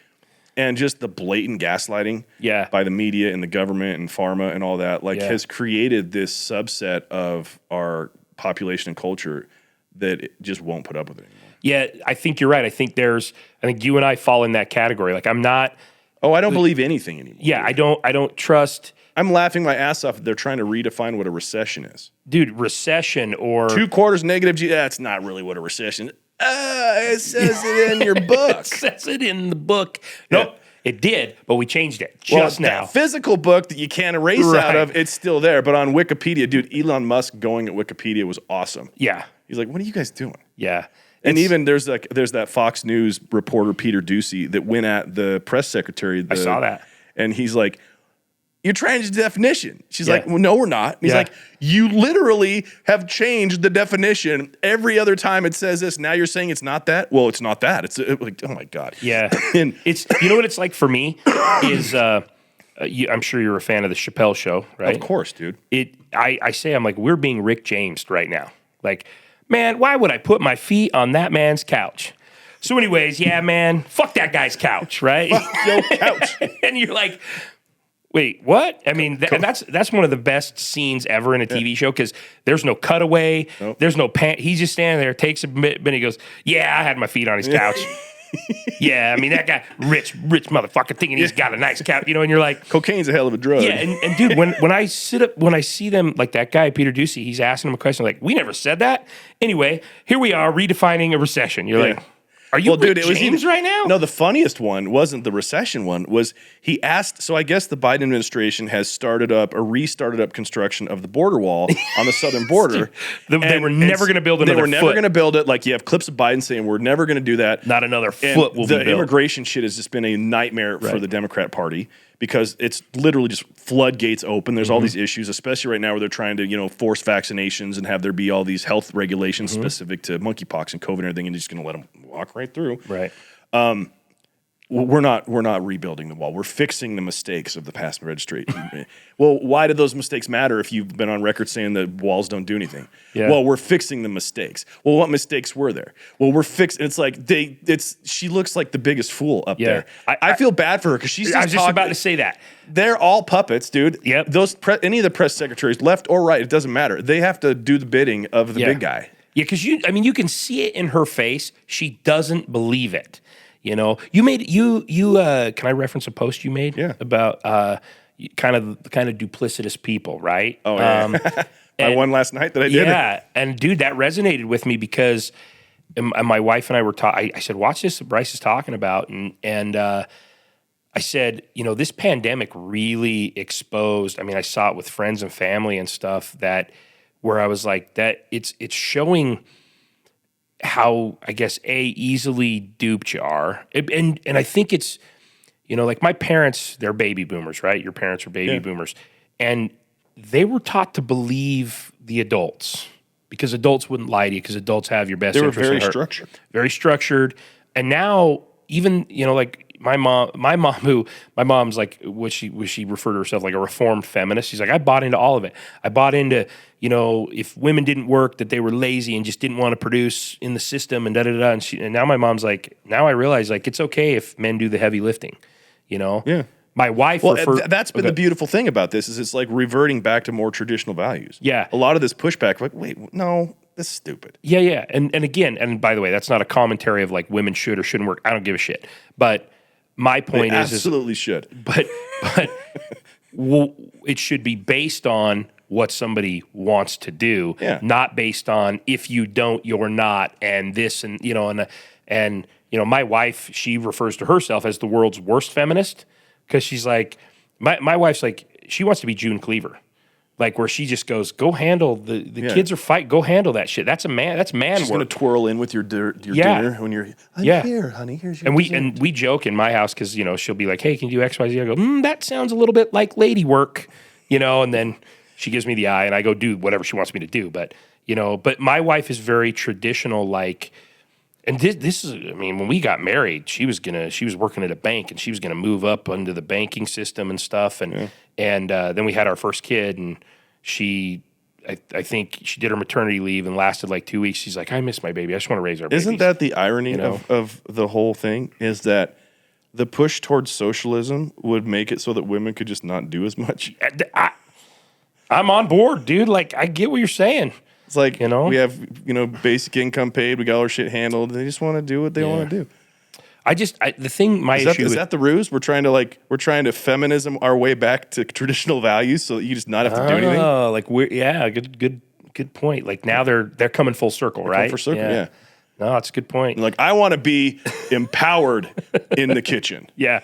and just the blatant gaslighting, by the media and the government and pharma and all that, has created this subset of our population and culture that it just won't put up with it anymore. Yeah, I think you're right. I think you and I fall in that category. Like I'm not. Oh, I don't believe anything anymore. Yeah, dude. I don't trust. I'm laughing my ass off. They're trying to redefine what a recession is. Dude, recession or 2 quarters negative. That's not really what a recession is. It says it in your book. It says it in the book. Nope, it did, but we changed it just now. That physical book that you can't erase out of, it's still there. But on Wikipedia, dude, Elon Musk going at Wikipedia was awesome. Yeah. He's like, what are you guys doing? Yeah. And even there's that Fox News reporter, Peter Doocy, that went at the press secretary. I saw that. And he's like, you're trying to change the definition. She's like, well, no, we're not. And he's like, you literally have changed the definition. Every other time it says this. Now you're saying it's not that? Well, it's not that. It's like, oh my God. Yeah. And it's, what it's like for me is, I'm sure you're a fan of the Chappelle Show, right? Of course, dude. I say, I'm like, we're being Rick James'd right now. Like, man, why would I put my feet on that man's couch? So anyways, yeah, man, fuck that guy's couch, right? Fuck your couch. And you're like, wait, what? I mean, that's one of the best scenes ever in a TV show because there's no cutaway, there's no pan. He's just standing there, takes a bit, and he goes, "Yeah, I had my feet on his couch." Yeah, I mean that guy, rich motherfucker, thinking he's got a nice couch, and you're like, cocaine's a hell of a drug. Yeah, and dude, when I see them, like that guy Peter Doocy, he's asking him a question like, "We never said that." Anyway, here we are redefining a recession. You're like. Are you James right now? No, the funniest one wasn't the recession one. Was he asked? So I guess the Biden administration has restarted up construction of the border wall on the southern border. They were never going to build another foot. They were never going to build it. Like you have clips of Biden saying we're never going to do that. Not another foot will be built. The immigration shit has just been a nightmare for the Democrat Party because it's literally just floodgates open. There's all these issues, especially right now where they're trying to force vaccinations and have there be all these health regulations specific to monkeypox and COVID and everything, and they're just going to let them walk right through. Right. We're not rebuilding the wall. We're fixing the mistakes of the past registration. Well, why did those mistakes matter if you've been on record saying that walls don't do anything? Yeah. Well, we're fixing the mistakes. Well, what mistakes were there? Well, we're fixing. It's like she looks like the biggest fool up there. I feel bad for her because she's. I was just about to say that. They're all puppets, dude. Yep. Any of the press secretaries, left or right, it doesn't matter. They have to do the bidding of the big guy. Yeah, because you can see it in her face. She doesn't believe it. You can I reference a post you made about kind of duplicitous people, right? Oh yeah. I won last night that I did. Yeah, and dude, that resonated with me because my wife and I were talking. I said, "Watch this." Bryce is talking about, and I said, this pandemic really exposed. I mean, I saw it with friends and family and stuff where I was like, that it's showing how, I guess, easily duped you are. And I think it's, like my parents, they're baby boomers, right? Your parents are baby boomers. And they were taught to believe the adults because adults wouldn't lie to you because adults have your best They were interest very at heart. structured. Very structured. And now even, like my mom's like what she referred to herself like a reformed feminist. She's like, I bought into all of it. I bought into, if women didn't work, that they were lazy and just didn't want to produce in the system and da-da-da. And now my mom's like, now I realize like it's okay if men do the heavy lifting, Yeah. My wife that's been the beautiful thing about this is it's like reverting back to more traditional values. Yeah. A lot of this pushback, like, wait, no, this is stupid. Yeah. And again, and by the way, that's not a commentary of like women should or shouldn't work. I don't give a shit. But my point They absolutely should. But it should be based on what somebody wants to do, not based on if you don't, you're not, and this and my wife, she refers to herself as the world's worst feminist because she's like, my wife's like, she wants to be June Cleaver. Like where she just goes, go handle the kids are fight, go handle that shit. That's man She's work. She's gonna twirl in with your dinner when you're here, honey. Here's your and we joke in my house because she'll be like, hey, can you do XYZ? I go, that sounds a little bit like lady work, and then she gives me the eye and I go do whatever she wants me to do. But but my wife is very traditional, like. And this is, I mean, when we got married, she was working at a bank and she was gonna move up into the banking system and stuff. And then we had our first kid, and I think she did her maternity leave and lasted like 2 weeks. She's like, I miss my baby. I just want to raise our baby. Isn't that the irony of the whole thing? Is that the push towards socialism would make it so that women could just not do as much? I'm on board, dude. Like, I get what you're saying. It's like, we have, basic income paid. We got all our shit handled. They just want to do what they want to do. Is that the ruse? We're trying to feminism our way back to traditional values so that you just not have to do anything. Oh, like good point. Like now they're coming full circle, right? Full circle, yeah. No, that's a good point. Like I want to be empowered in the kitchen. Yeah.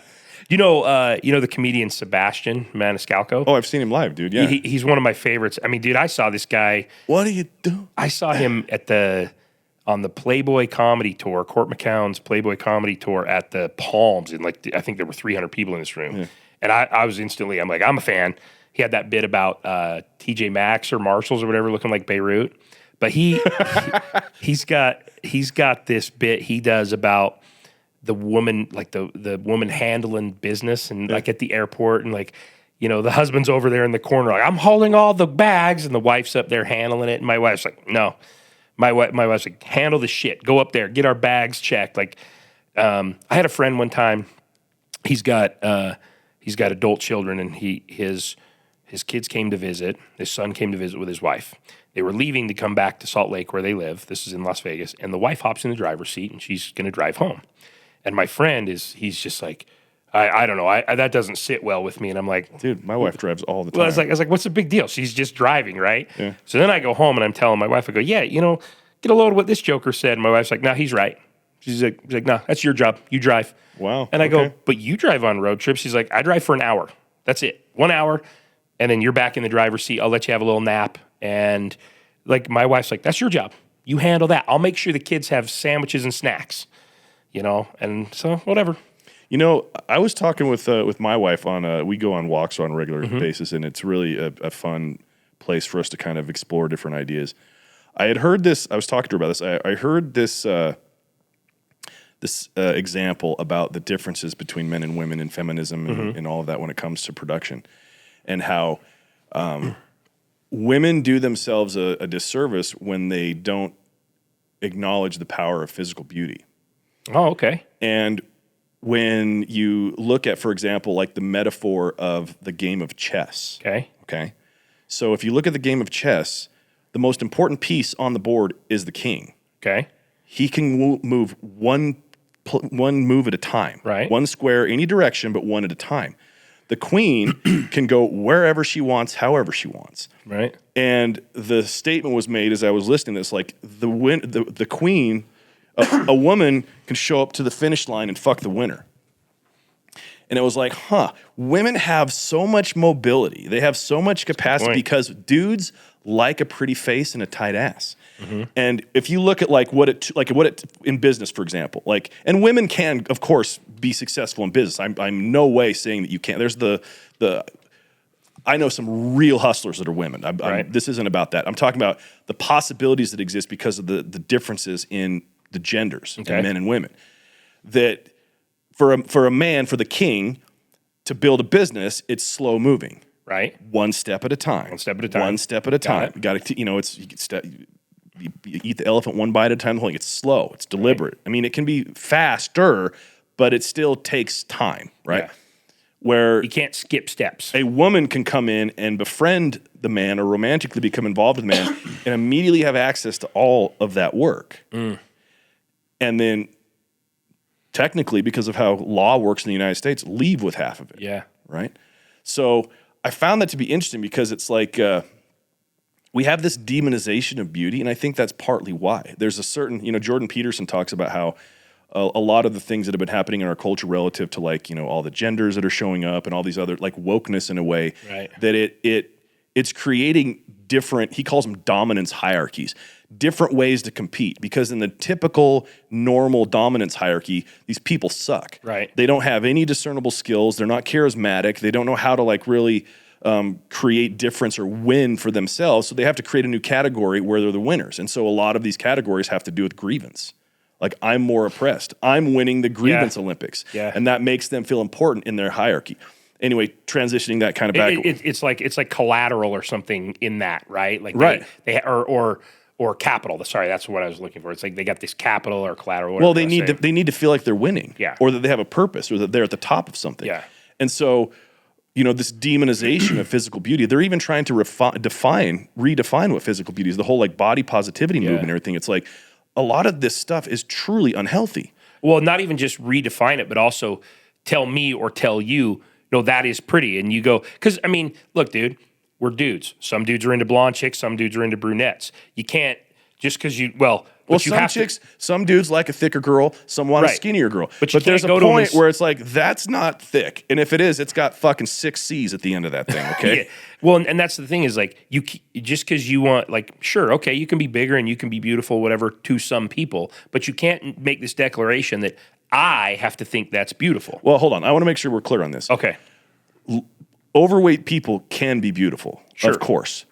The comedian Sebastian Maniscalco? Oh, I've seen him live, dude. Yeah. He's one of my favorites. I mean, dude, I saw this guy. What do you do? I saw him on the Playboy Comedy Tour, Court McCown's Playboy Comedy Tour at the Palms, and I think there were 300 people in this room. Yeah. And I was instantly, I'm like, I'm a fan. He had that bit about TJ Maxx or Marshalls or whatever looking like Beirut. But he's got this bit he does about the woman, like the woman handling business and like at the airport and like, the husband's over there in the corner, like I'm holding all the bags and the wife's up there handling it. And my wife's like, no, my wife's like, handle the shit, go up there, get our bags checked. Like, I had a friend one time, he's got adult children and his kids came to visit, his son came to visit with his wife. They were leaving to come back to Salt Lake where they live. This is in Las Vegas. And the wife hops in the driver's seat and she's going to drive home. And my friend he's just like, I don't know, that doesn't sit well with me. And I'm like, dude, my wife drives all the time. Well, I was like, what's the big deal? She's just driving, right? Yeah. So then I go home and I'm telling my wife, I go, yeah, get a load of what this joker said. And my wife's like, no, he's right. She's like, no, that's your job. You drive. Wow. And I go, but you drive on road trips. She's like, I drive for an hour. That's it. 1 hour. And then you're back in the driver's seat. I'll let you have a little nap. And like my wife's like, that's your job. You handle that. I'll make sure the kids have sandwiches and snacks. And so whatever. I was talking with my wife on we go on walks on a regular basis, and it's really a fun place for us to kind of explore different ideas. I had heard this. I was talking to her about this. I heard this example about the differences between men and women in feminism and all of that when it comes to production, and how women do themselves a disservice when they don't acknowledge the power of physical beauty. Oh, okay. And when you look at, for example, like the metaphor of the game of chess. Okay. So if you look at the game of chess, the most important piece on the board is the king. Okay. He can move one move at a time. Right. One square, any direction, but one at a time. The queen can go wherever she wants, however she wants. Right. And the statement was made as I was listening to this, like the queen... A woman can show up to the finish line and fuck the winner. And it was like, women have so much mobility. They have so much capacity because dudes like a pretty face and a tight ass. Mm-hmm. And if you look at what it in business, for example, and women can, of course, be successful in business. I'm no way saying that you can't. There's I know some real hustlers that are women. This isn't about that. I'm talking about the possibilities that exist because of the differences in the genders, in men and women. That for a man, for the king, to build a business, it's slow moving. Right. One step at a time. One step at a time. One step at a time. You got to, you eat the elephant one bite at a time. It's slow. It's deliberate. Right. I mean, it can be faster, but it still takes time, right? Yeah. Where you can't skip steps. A woman can come in and befriend the man or romantically become involved with the man and immediately have access to all of that work. And then technically, because of how law works in the United States, leave with half of it. Yeah. Right? So I found that to be interesting because it's like we have this demonization of beauty, and I think that's partly why. There's a certain, Jordan Peterson talks about how a lot of the things that have been happening in our culture relative to all the genders that are showing up and all these other wokeness in a way that it's creating different, he calls them dominance hierarchies, different ways to compete, because in the typical normal dominance hierarchy, these people suck. Right. They don't have any discernible skills. They're not charismatic. They don't know how to really create difference or win for themselves. So they have to create a new category where they're the winners. And so a lot of these categories have to do with grievance. I'm more oppressed. I'm winning the grievance Olympics. Yeah. And that makes them feel important in their hierarchy. Anyway, transitioning that kind of back. It's like collateral or something in that, right? Or capital. Sorry, that's what I was looking for. It's like they got this capital or collateral. Well, they need to feel like they're winning. Yeah. Or that they have a purpose or that they're at the top of something. Yeah. And so, this demonization of physical beauty, they're even trying to redefine what physical beauty is. The whole body positivity movement and everything. It's a lot of this stuff is truly unhealthy. Well, not even just redefine it, but also tell me or tell you, no, that is pretty. And you go, because, look, dude, we're dudes. Some dudes are into blonde chicks. Some dudes are into brunettes. You can't, just because some dudes like a thicker girl. Some want a skinnier girl. But there's a point where it's that's not thick. And if it is, it's got fucking 6 C's at the end of that thing, okay? Yeah. Well, and that's the thing is you just because you want sure, okay, you can be bigger and you can be beautiful, whatever, to some people, but you can't make this declaration that I have to think that's beautiful. Well, hold on. I want to make sure we're clear on this. Okay. Overweight people can be beautiful, of course,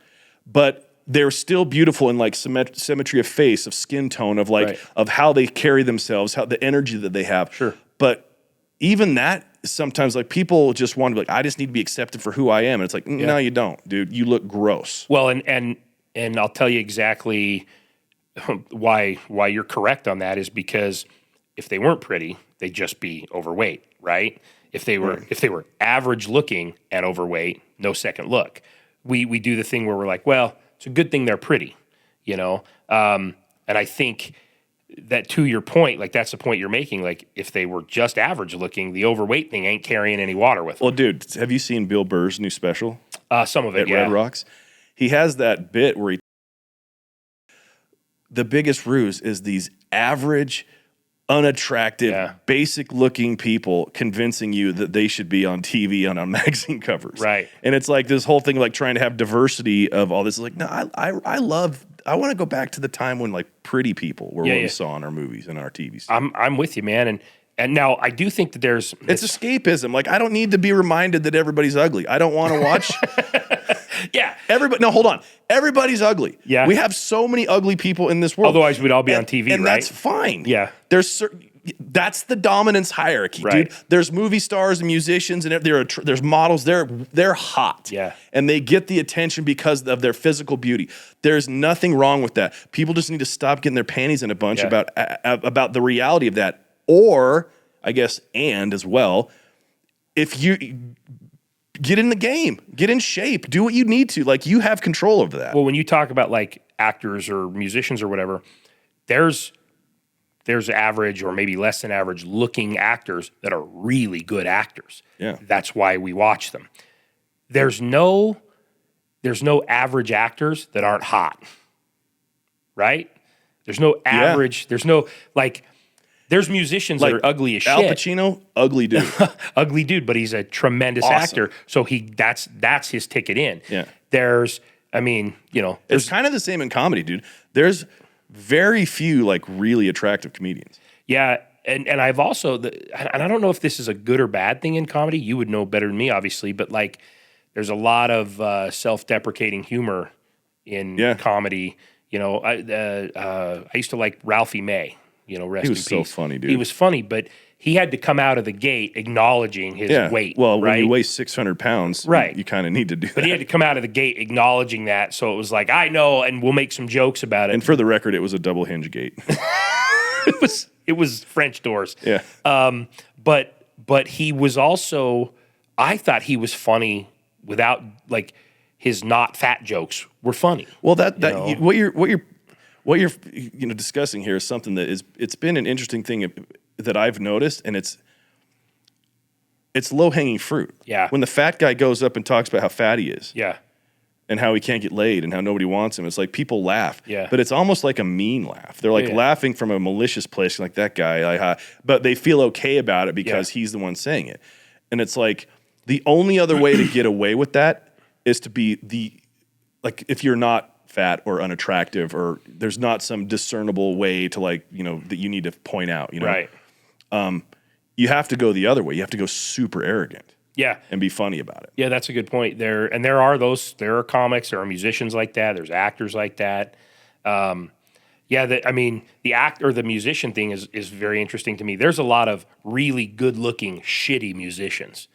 but they're still beautiful in symmetry of face, of skin tone, of of how they carry themselves, how the energy that they have. Sure. But even that, sometimes people just want to be I just need to be accepted for who I am. And it's no, you don't, dude. You look gross. Well, and I'll tell you exactly why you're correct on that is because if they weren't pretty, they'd just be overweight, right? If they were average looking and overweight, no second look. We do the thing where we're well, it's a good thing they're pretty, And I think that to your point, that's the point you're making. If they were just average looking, the overweight thing ain't carrying any water with them. Well, dude, have you seen Bill Burr's new special? Some of it, at Red Rocks. He has that bit where the biggest ruse is these average, unattractive, basic-looking people convincing you that they should be on TV and on magazine covers. Right. And it's this whole thing trying to have diversity of all this. No, I want to go back to the time when pretty people were what we saw in our movies and our TVs. I'm with you, man. And now I do think that there's... It's escapism. I don't need to be reminded that everybody's ugly. I don't want to watch... Yeah. No, hold on. Everybody's ugly. Yeah. We have so many ugly people in this world. Otherwise, we'd all be on TV, and right? that's fine. Yeah. That's the dominance hierarchy, right. dude. There's movie stars and musicians, and there's models. They're hot. Yeah. And they get the attention because of their physical beauty. There's nothing wrong with that. People just need to stop getting their panties in a bunch about the reality of that. Or, I guess, and as well, if you... Get in the game. Get in shape. Do what you need to. You have control over that. Well, when you talk about actors or musicians or whatever, there's average or maybe less than average looking actors that are really good actors. Yeah. That's why we watch them. There's no average actors that aren't hot. Right? There's no average. There's no there's musicians that are ugly as shit. Al Pacino, ugly dude. Ugly dude, but he's a tremendous actor. So that's his ticket in. Yeah. There's it's kind of the same in comedy, dude. There's very few really attractive comedians. Yeah, and I've also and I don't know if this is a good or bad thing in comedy. You would know better than me, obviously, but there's a lot of self-deprecating humor in comedy. You know, I used to like Ralphie May. You know, rest in peace. He was so funny, dude. He was funny, but he had to come out of the gate acknowledging his weight. Well, right? when you weigh 600 pounds, you kind of need to do that. But he had to come out of the gate acknowledging that. So it was like, I know, and we'll make some jokes about it. And for the record, it was a double hinge gate. it was French doors. Yeah. But he was also, I thought he was funny without, like, his not fat jokes were funny. Well, what you're discussing here is something that it's been an interesting thing that I've noticed, and it's low hanging fruit. Yeah. When the fat guy goes up and talks about how fat he is. Yeah. And how he can't get laid and how nobody wants him. It's like people laugh. Yeah. But it's almost like a mean laugh. They're like laughing from a malicious place, like that guy. But they feel okay about it because he's the one saying it. And it's like the only other way to get away with that is to be if you're not fat or unattractive, or there's not some discernible way to that you need to point out, Right. You have to go the other way. You have to go super arrogant. Yeah. And be funny about it. Yeah, that's a good point. There are comics, there are musicians like that, there's actors like that. The act or the musician thing is very interesting to me. There's a lot of really good-looking, shitty musicians,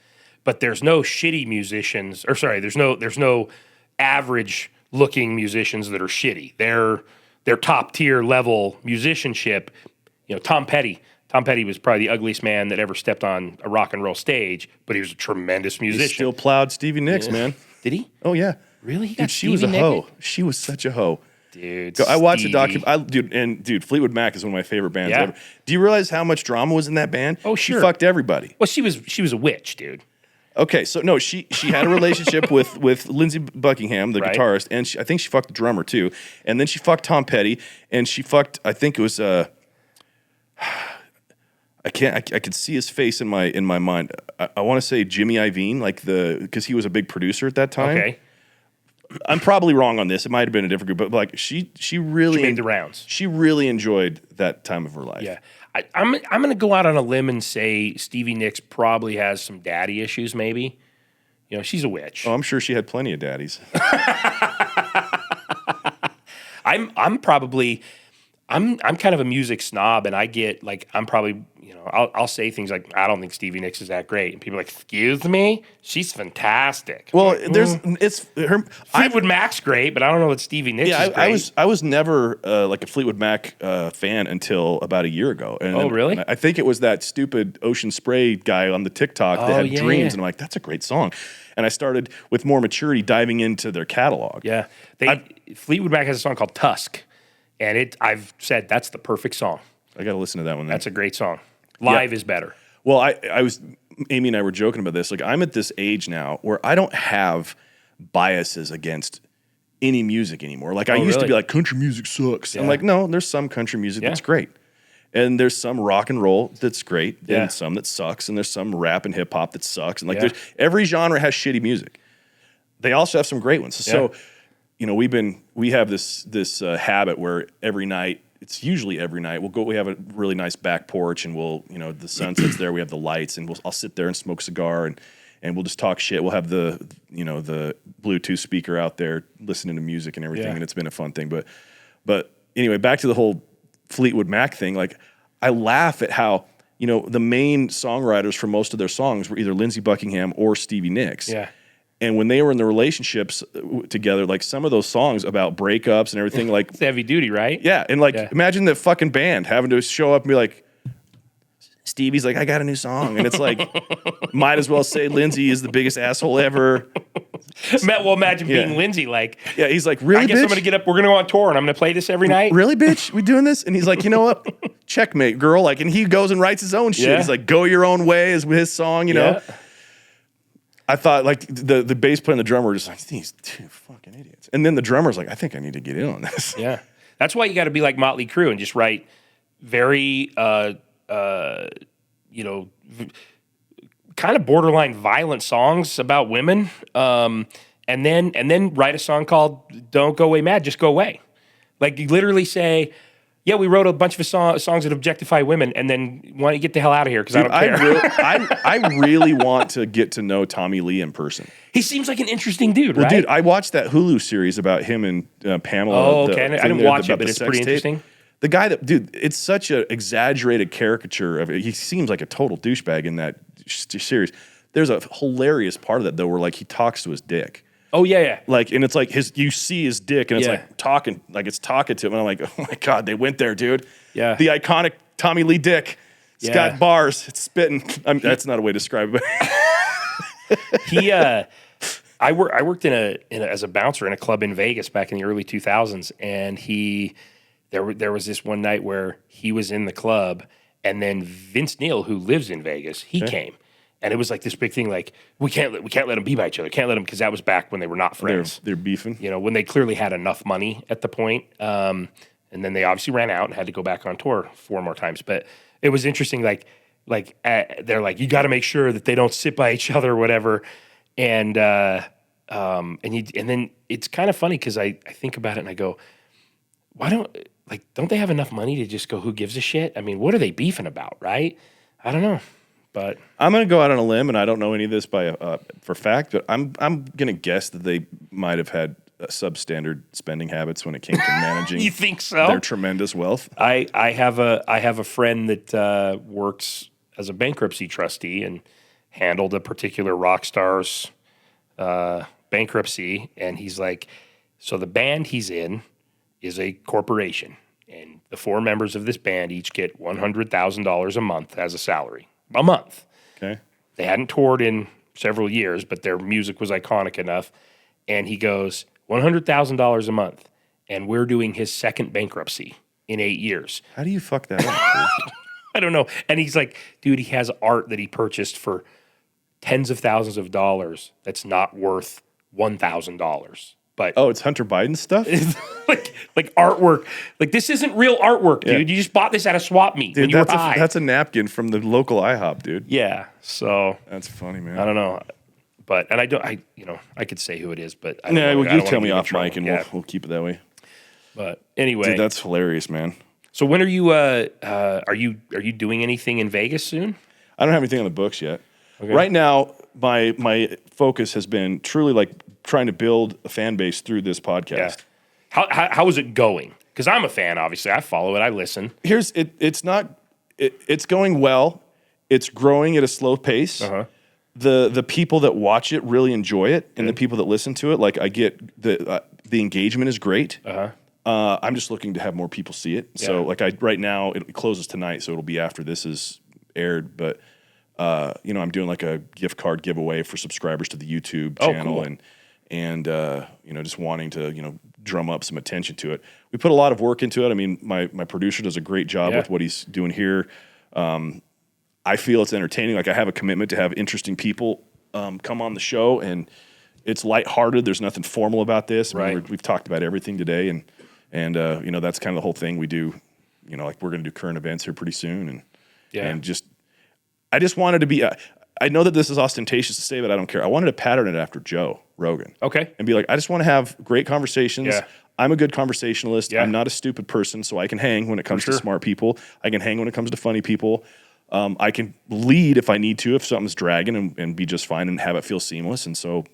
but there's no shitty musicians, there's no average-looking musicians that are shitty. They're top-tier level musicianship. You know, Tom Petty was probably the ugliest man that ever stepped on a rock and roll stage, but he was a tremendous musician. He still plowed Stevie Nicks, man. Did he? Oh, yeah. Really? He got she was a hoe. She was such a hoe. Dude, I watched a documentary. Dude, Fleetwood Mac is one of my favorite bands ever. Do you realize how much drama was in that band? Oh, sure. She fucked everybody. Well, she was a witch, dude. Okay, so no, she had a relationship with Lindsey Buckingham, the guitarist, and I think she fucked the drummer too. And then she fucked Tom Petty, and she fucked, I think it was I could see his face in my mind. I want to say Jimmy Iovine, because he was a big producer at that time. Okay. I'm probably wrong on this. It might have been a different group, but she really made the rounds. She really enjoyed that time of her life. Yeah. I'm going to go out on a limb and say Stevie Nicks probably has some daddy issues, maybe. You know, she's a witch. Oh, I'm sure she had plenty of daddies. I'm kind of a music snob, and I get I'm probably, I'll say things like, I don't think Stevie Nicks is that great, and people are like, excuse me, she's fantastic. Well, it's her. Fleetwood Mac's great, but I don't know what Stevie Nicks is great. I was never like a Fleetwood Mac fan until about a year ago. And really? I think it was that stupid Ocean Spray guy on the TikTok that had Dreams, and I'm like, that's a great song. And I started with more maturity diving into their catalog. Yeah, Fleetwood Mac has a song called Tusk. And I've said that's the perfect song. I got to listen to that one. That's a great song. Live is better. Well, Amy and I were joking about this. Like, I'm at this age now where I don't have biases against any music anymore. Like, I used to be like, country music sucks. Yeah. I'm like, no, there's some country music that's great. And there's some rock and roll that's great, and some that sucks, and there's some rap and hip hop that sucks. And there's every genre has shitty music. They also have some great ones. So we have this habit where every night, it's usually every night, we have a really nice back porch, and the sun sets there, we have the lights, and I'll sit there and smoke a cigar, and we'll just talk shit. We'll have the Bluetooth speaker out there listening to music and everything, and it's been a fun thing. But anyway, back to the whole Fleetwood Mac thing. Like, I laugh at how, the main songwriters for most of their songs were either Lindsey Buckingham or Stevie Nicks. Yeah. And when they were in the relationships together, like some of those songs about breakups and everything, like it's heavy duty, right? Yeah, and imagine the fucking band having to show up and be like, Stevie's like, I got a new song, and it's like, might as well say Lindsey is the biggest asshole ever. Well, imagine being Lindsey, like, he's like, really, I guess bitch? I'm gonna get up. We're gonna go on tour, and I'm gonna play this every night. Really, bitch? We doing this? And he's like, you know what? Checkmate, girl. Like, and he goes and writes his own shit. He's like, go your own way is his song, you know. I thought, like, the bass player and the drummer were just like, these two fucking idiots. And then the drummer's like, I think I need to get in on this. Yeah. That's why you got to be like Motley Crue and just write very, kind of borderline violent songs about women, and then write a song called "Don't Go Away Mad, Just Go Away." Like, you literally say, Yeah, we wrote a bunch of songs that objectify women, and then want to get the hell out of here because I don't care. I really want to get to know Tommy Lee in person. He seems like an interesting dude, well, right? Dude, I watched that Hulu series about him and Pamela. Oh, okay. I didn't watch it, but it's pretty interesting. The guy it's such an exaggerated caricature of it. He seems like a total douchebag in that series. There's a hilarious part of that, though, where like he talks to his dick. Oh yeah. Like, and it's like you see his dick, and it's like talking to him, and I'm like, oh my god, they went there, dude. Yeah. The iconic Tommy Lee dick. It's got bars. It's spitting. That's not a way to describe it. I worked as a bouncer in a club in Vegas back in the early 2000s, and there was this one night where he was in the club, and then Vince Neil, who lives in Vegas, he came. And it was like this big thing, like we can't let them be by each other. Can't let them, because that was back when they were not friends. They're beefing. You know, when they clearly had enough money at the point. And then they obviously ran out and had to go back on tour 4 more times. But it was interesting. They're like, you got to make sure that they don't sit by each other or whatever. And then it's kind of funny because I think about it and I go, don't they have enough money to just go, who gives a shit? I mean, what are they beefing about, right? I don't know. But I'm going to go out on a limb, and I don't know any of this for fact, but I'm going to guess that they might have had substandard spending habits when it came to managing. You think so? Their tremendous wealth. I have a friend that works as a bankruptcy trustee and handled a particular rock star's bankruptcy, and he's like, so the band he's in is a corporation, and the 4 members of this band each get $100,000 a month as a salary. A month. Okay. They hadn't toured in several years, but their music was iconic enough. And he goes, $100,000 a month, and we're doing his second bankruptcy in 8 years. How do you fuck that up? I don't know. And he's like, dude, he has art that he purchased for tens of thousands of dollars that's not worth $1,000. But it's Hunter Biden stuff? like artwork. Like, this isn't real artwork, dude. You just bought this at a swap meet when you were high. That's a napkin from the local IHOP, dude. Yeah. So that's funny, man. I don't know. But I could say who it is, but you tell me off mic and we'll keep it that way. But anyway, dude, that's hilarious, man. So when are you are you doing anything in Vegas soon? I don't have anything on the books yet. Okay. Right now, my focus has been truly like trying to build a fan base through this podcast. Yeah. How is it going? Because I'm a fan, obviously. I follow it. I listen. It's going well. It's growing at a slow pace. Uh-huh. The people that watch it really enjoy it, and the people that listen to it, like I get the engagement is great. Uh-huh. I'm just looking to have more people see it. Yeah. So right now it closes tonight, so it'll be after this is aired. But I'm doing like a gift card giveaway for subscribers to the YouTube channel, cool. and just wanting to drum up some attention to it. We put a lot of work into it. I mean, my producer does a great job with what he's doing here. I feel it's entertaining. Like I have a commitment to have interesting people come on the show, and it's lighthearted. There's nothing formal about this. I mean, we've talked about everything today, and that's kind of the whole thing we do. Like we're going to do current events here pretty soon, I just wanted to be. I know that this is ostentatious to say, but I don't care. I wanted to pattern it after Joe Rogan. Okay. And be like, I just want to have great conversations. Yeah. I'm a good conversationalist. Yeah. I'm not a stupid person, so I can hang when it comes to smart people. I can hang when it comes to funny people. I can lead if I need to, if something's dragging, and be just fine and have it feel seamless. And so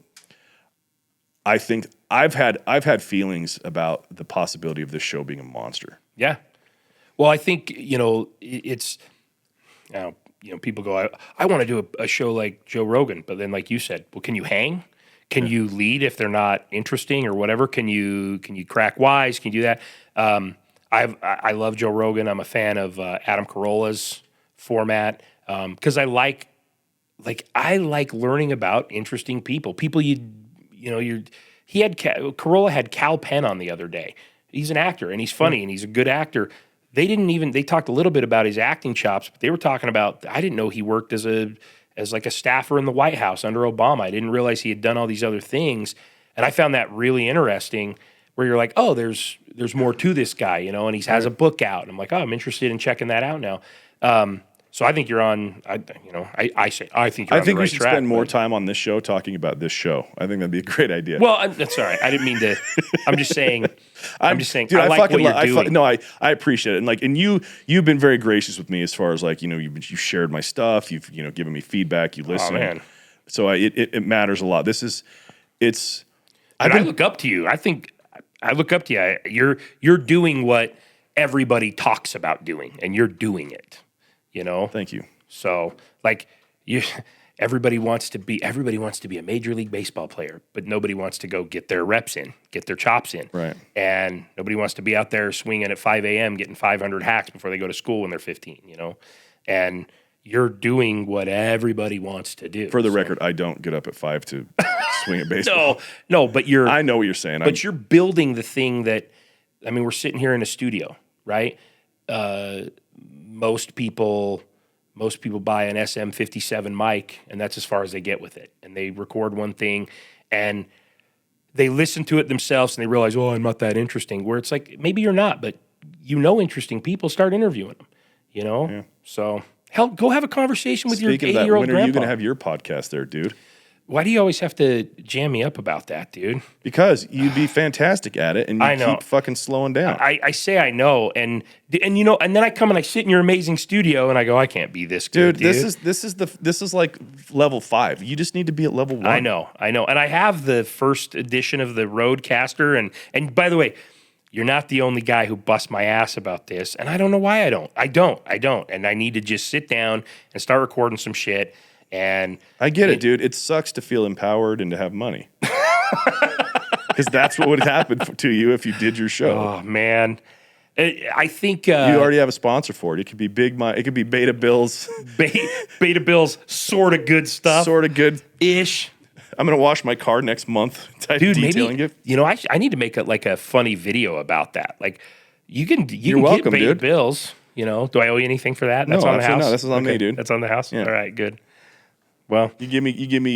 I think I've had feelings about the possibility of this show being a monster. Yeah. Well, I think, it's people go, I want to do a show like Joe Rogan, but then like you said, well, can you hang? Can you lead if they're not interesting or whatever? Can you crack wise? Can you do that? I love Joe Rogan. I'm a fan of Adam Carolla's format because I like learning about interesting people. People Carolla had Cal Penn on the other day. He's an actor and he's funny and he's a good actor. They talked a little bit about his acting chops, but they were talking about, I didn't know he worked as like a staffer in the White House under Obama. I didn't realize he had done all these other things. And I found that really interesting where you're like, oh, there's more to this guy, and he has a book out. And I'm like, oh, I'm interested in checking that out now. So I think you're on. I think you're on the right track. I think we should spend more time on this show talking about this show. I think that'd be a great idea. Well, that's all right. I didn't mean to. I'm just saying. Dude, I like what you're doing. I appreciate it, and you've been very gracious with me as far as you shared my stuff. You've given me feedback. You listen. Oh man. So it matters a lot. I look up to you. I look up to you. You're doing what everybody talks about doing, and you're doing it. Thank you. So everybody wants to be a Major League Baseball player, but nobody wants to go get their reps in, get their chops in. Right. And nobody wants to be out there swinging at 5 a.m. getting 500 hacks before they go to school when they're 15. And you're doing what everybody wants to do. For the record, I don't get up at 5 to swing a baseball. No, but I know what you're saying. But you're building the thing that. I mean, we're sitting here in a studio, right? Most people buy an SM57 mic, and that's as far as they get with it. And they record one thing, and they listen to it themselves, and they realize, oh, I'm not that interesting. Where it's like, maybe you're not, but interesting people, start interviewing them, Yeah. So, hell, go have a conversation with your 80-year-old grandpa. When are you going to have your podcast there, dude? Why do you always have to jam me up about that, dude? Because you'd be fantastic at it, and you keep fucking slowing down. I say I know, and then I come and I sit in your amazing studio, and I go, I can't be this good, dude. This is like level 5. You just need to be at level 1. I know, and I have the first edition of the Rodecaster, and by the way, you're not the only guy who busts my ass about this, and I don't know why I don't, and I need to just sit down and start recording some shit. And I get it, dude. It sucks to feel empowered and to have money. Because that's what would happen to you if you did your show. Oh, man. I think... you already have a sponsor for it. It could be Big Mike. It could be Beta Bills. Beta Bills, sort of good stuff. Sort of good-ish. I'm going to wash my car next month. Dude, maybe... I need to make a funny video about that. Like, you're welcome, get Beta dude. Bills. Do I owe you anything for that? That's on the house? No, this is on me, dude. That's on the house? Yeah. All right, good. Well, you give me.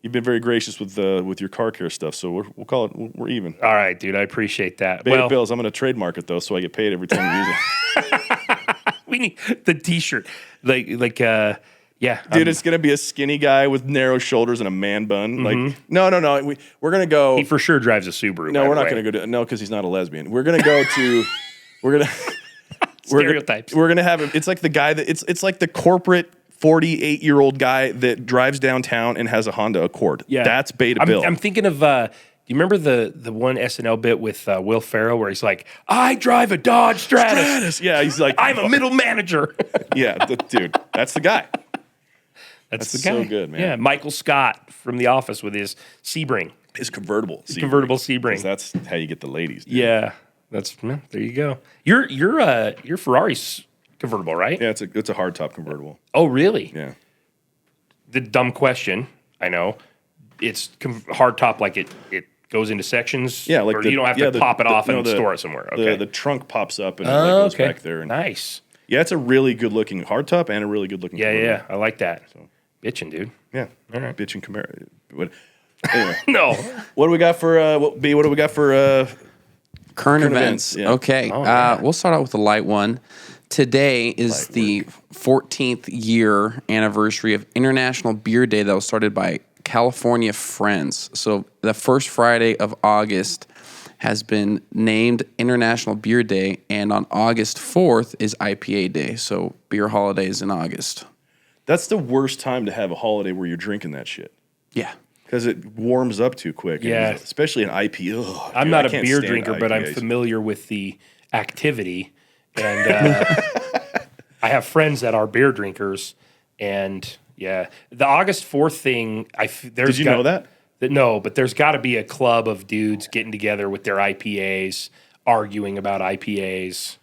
You've been very gracious with your car care stuff, so we'll call it. We're even. All right, dude. I appreciate that. Beta Bills. I'm going to trademark it though, so I get paid every time you use it. We need the T-shirt, yeah, dude. It's going to be a skinny guy with narrow shoulders and a man bun. Mm-hmm. No. We're going to go. He for sure drives a Subaru. No, we're not going to go to because he's not a lesbian. We're going to go to. We're going to stereotypes. We're going to have him. It's like the guy that it's like the corporate 48-year-old guy that drives downtown and has a Honda Accord. Yeah. That's Beta Bill. I'm thinking of, do you remember the one SNL bit with Will Ferrell where he's like, I drive a Dodge Stratus. Yeah, he's like, I'm a middle manager. Yeah, dude, that's the guy. That's the guy. So good, man. Yeah, Michael Scott from The Office with his Sebring. His convertible Sebring. That's how you get the ladies, dude. Yeah, there you go. Your Ferrari's convertible, right? Yeah, it's a hardtop convertible. Oh, really? Yeah. The dumb question, I know. It's hardtop, like it goes into sections. Yeah, like or you don't have to pop it off and store it somewhere. Okay. The trunk pops up and it goes back there. And nice. Yeah, it's a really good looking hardtop and a really good looking. Yeah. I like that. So bitching, dude. Yeah. All right. Bitching Camaro. Anyway. No. What do we got for What do we got for current events? Yeah. Okay. We'll start out with a light one. Today is the 14th year anniversary of International Beer Day that was started by California Friends. So the first Friday of August has been named International Beer Day, and on August 4th is IPA Day. So beer holidays in August. That's the worst time to have a holiday where you're drinking that shit. Yeah. Because it warms up too quick. Yeah. Especially an IPA. I'm not a beer drinker, but I'm familiar with the activity. And I have friends that are beer drinkers, and yeah, the August 4th thing. Did you know that? No, but there's got to be a club of dudes getting together with their IPAs, arguing about IPAs.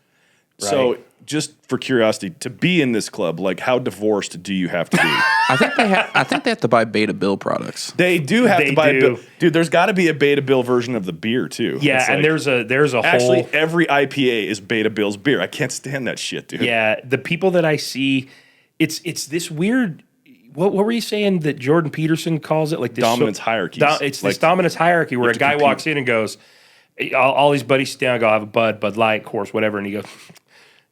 Right? So, just for curiosity, to be in this club, like how divorced do you have to be? I think they have to buy Beta Bill products. They do have to buy. Dude, there's got to be a Beta Bill version of the beer too. Yeah, and there's a actually whole. Every IPA is Beta Bill's beer. I can't stand that shit, dude. Yeah, the people that I see, it's this weird. What were you saying that Jordan Peterson calls it? Like this dominance hierarchy. It's this dominance hierarchy where a guy walks in and goes, all these buddies sit down and go, I have a Bud Light, Coors, whatever, and he goes,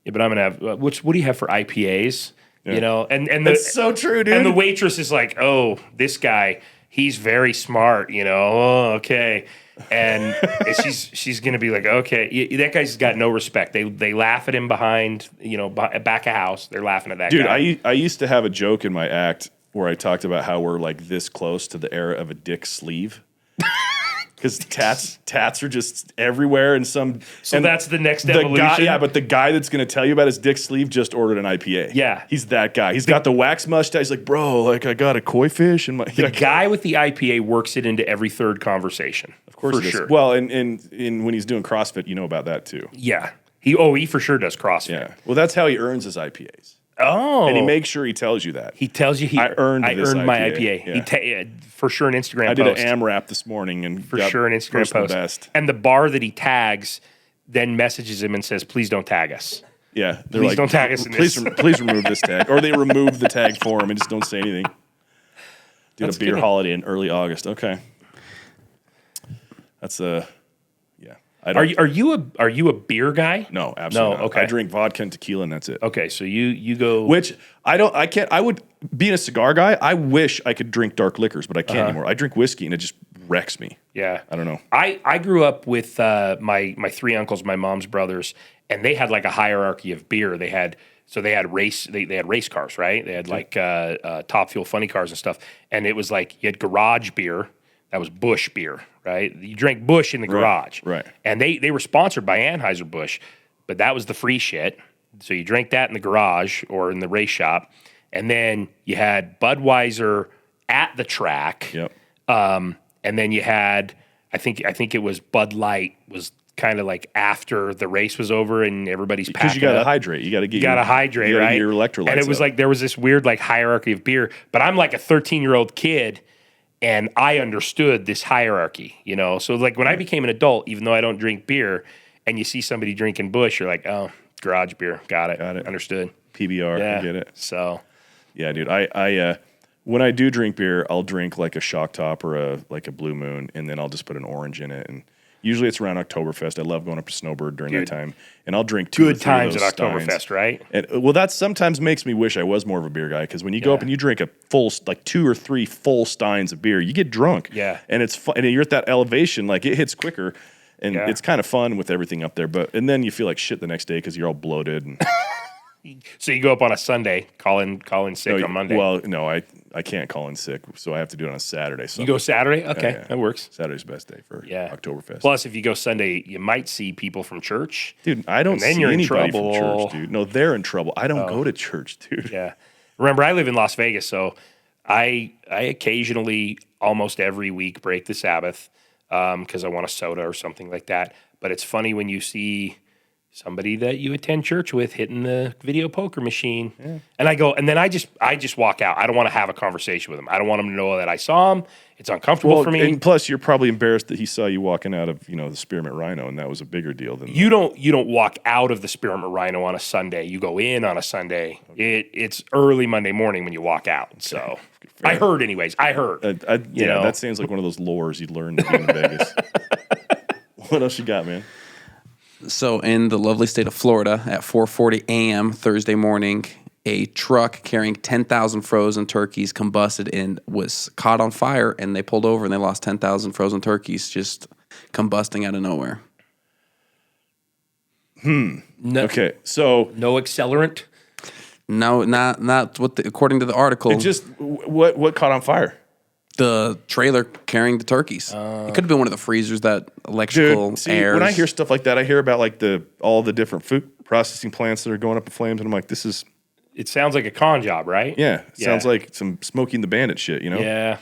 yeah, but I'm gonna have what do you have for IPAs? You know, and That's so true, dude. And the waitress is like, "Oh, this guy, he's very smart." You know, oh, okay. And she's gonna be like, okay, that guy's got no respect. They laugh at him behind, back of house. They're laughing at that guy. Dude, I used to have a joke in my act where I talked about how we're like this close to the era of a dick sleeve. Because tats are just everywhere, and that's the next evolution. But the guy that's going to tell you about his dick sleeve just ordered an IPA. Yeah, he's that guy. He's got the wax mustache. He's like, bro, like I got a koi fish, and the guy with the IPA works it into every third conversation. Of course, for sure. Well, and when he's doing CrossFit, you know about that too. Yeah, he for sure does CrossFit. Yeah, well, that's how he earns his IPAs. Oh, and he makes sure he tells you that. He tells you I earned my IPA. Yeah. For sure an Instagram post. I did an AMRAP this morning and for sure an Instagram post. Best. And the bar that he tags then messages him and says, "Please don't tag us." Yeah, they're please don't tag us in this. Please remove this tag, or they remove the tag for him and just don't say anything. Did a beer holiday in early August. Okay, that's yeah. Are you a beer guy? No, absolutely not. Okay. I drink vodka and tequila and that's it. Okay, so you go. Which I can't. I would, being a cigar guy, I wish I could drink dark liquors, but I can't anymore. I drink whiskey and it just wrecks me. Yeah, I don't know. I grew up with my three uncles, my mom's brothers, and they had like a hierarchy of beer. They had race cars, right? They had like Top Fuel funny cars and stuff, and it was like you had garage beer. That was Busch beer, right? You drank Busch in the garage. Right. And they were sponsored by Anheuser-Busch, but that was the free shit. So you drank that in the garage or in the race shop. And then you had Budweiser at the track. Yep. And then you had, I think it was Bud Light was kind of like after the race was over and everybody's packing up. Because you got to hydrate. You got to hydrate, right? Get your electrolytes and it was up. like there was this weird like hierarchy of beer. But I'm like a 13-year-old kid. And I understood this hierarchy, you know? So, like, when I became an adult, even though I don't drink beer, and you see somebody drinking Busch, you're like, oh, garage beer. Got it. Understood. PBR. Yeah. I get it. So. Yeah, dude. I when I do drink beer, I'll drink like a Shock Top or a Blue Moon, and then I'll just put an orange in it. And usually it's around Oktoberfest. I love going up to Snowbird during that time. And I'll drink two good times at Oktoberfest, right? And, well, that sometimes makes me wish I was more of a beer guy, because when you go up and you drink a full, like 2 or 3 full steins of beer, you get drunk. Yeah. And it's fun, and you're at that elevation, like it hits quicker, and it's kind of fun with everything up there. And then you feel like shit the next day because you're all bloated. And so you go up on a Sunday, call in sick on Monday. Well, no, I can't call in sick, so I have to do it on a Saturday. You go Saturday? Okay, that works. Saturday's the best day for Oktoberfest. Plus, if you go Sunday, you might see people from church. Dude, I don't see anybody from church, dude. No, they're in trouble. I don't go to church, dude. Yeah. Remember, I live in Las Vegas, so I occasionally, almost every week, break the Sabbath because I want a soda or something like that. But it's funny when you see somebody that you attend church with hitting the video poker machine. Yeah. And I go, and then I just walk out. I don't want to have a conversation with them. I don't want them to know that I saw him. It's uncomfortable for me. And plus, you're probably embarrassed that he saw you walking out of, the Spearmint Rhino, and that was a bigger deal than you don't walk out of the Spearmint Rhino on a Sunday. You go in on a Sunday. Okay. It's early Monday morning when you walk out. Okay. So I heard, anyways. That seems like one of those lores you learn to be in Vegas. What else you got, man? So in the lovely state of Florida, at 4:40 a.m. Thursday morning, a truck carrying 10,000 frozen turkeys combusted and was caught on fire, and they pulled over and they lost 10,000 frozen turkeys just combusting out of nowhere. No, okay, so no accelerant. No, not what. According to the article, it just what caught on fire? The trailer carrying the turkeys. It could have been one of the freezers that electrical airs. When I hear stuff like that, I hear about like all the different food processing plants that are going up in flames, and I'm like, this is. It sounds like a con job, right? Yeah, it sounds like some Smokey and the Bandit shit, Yeah.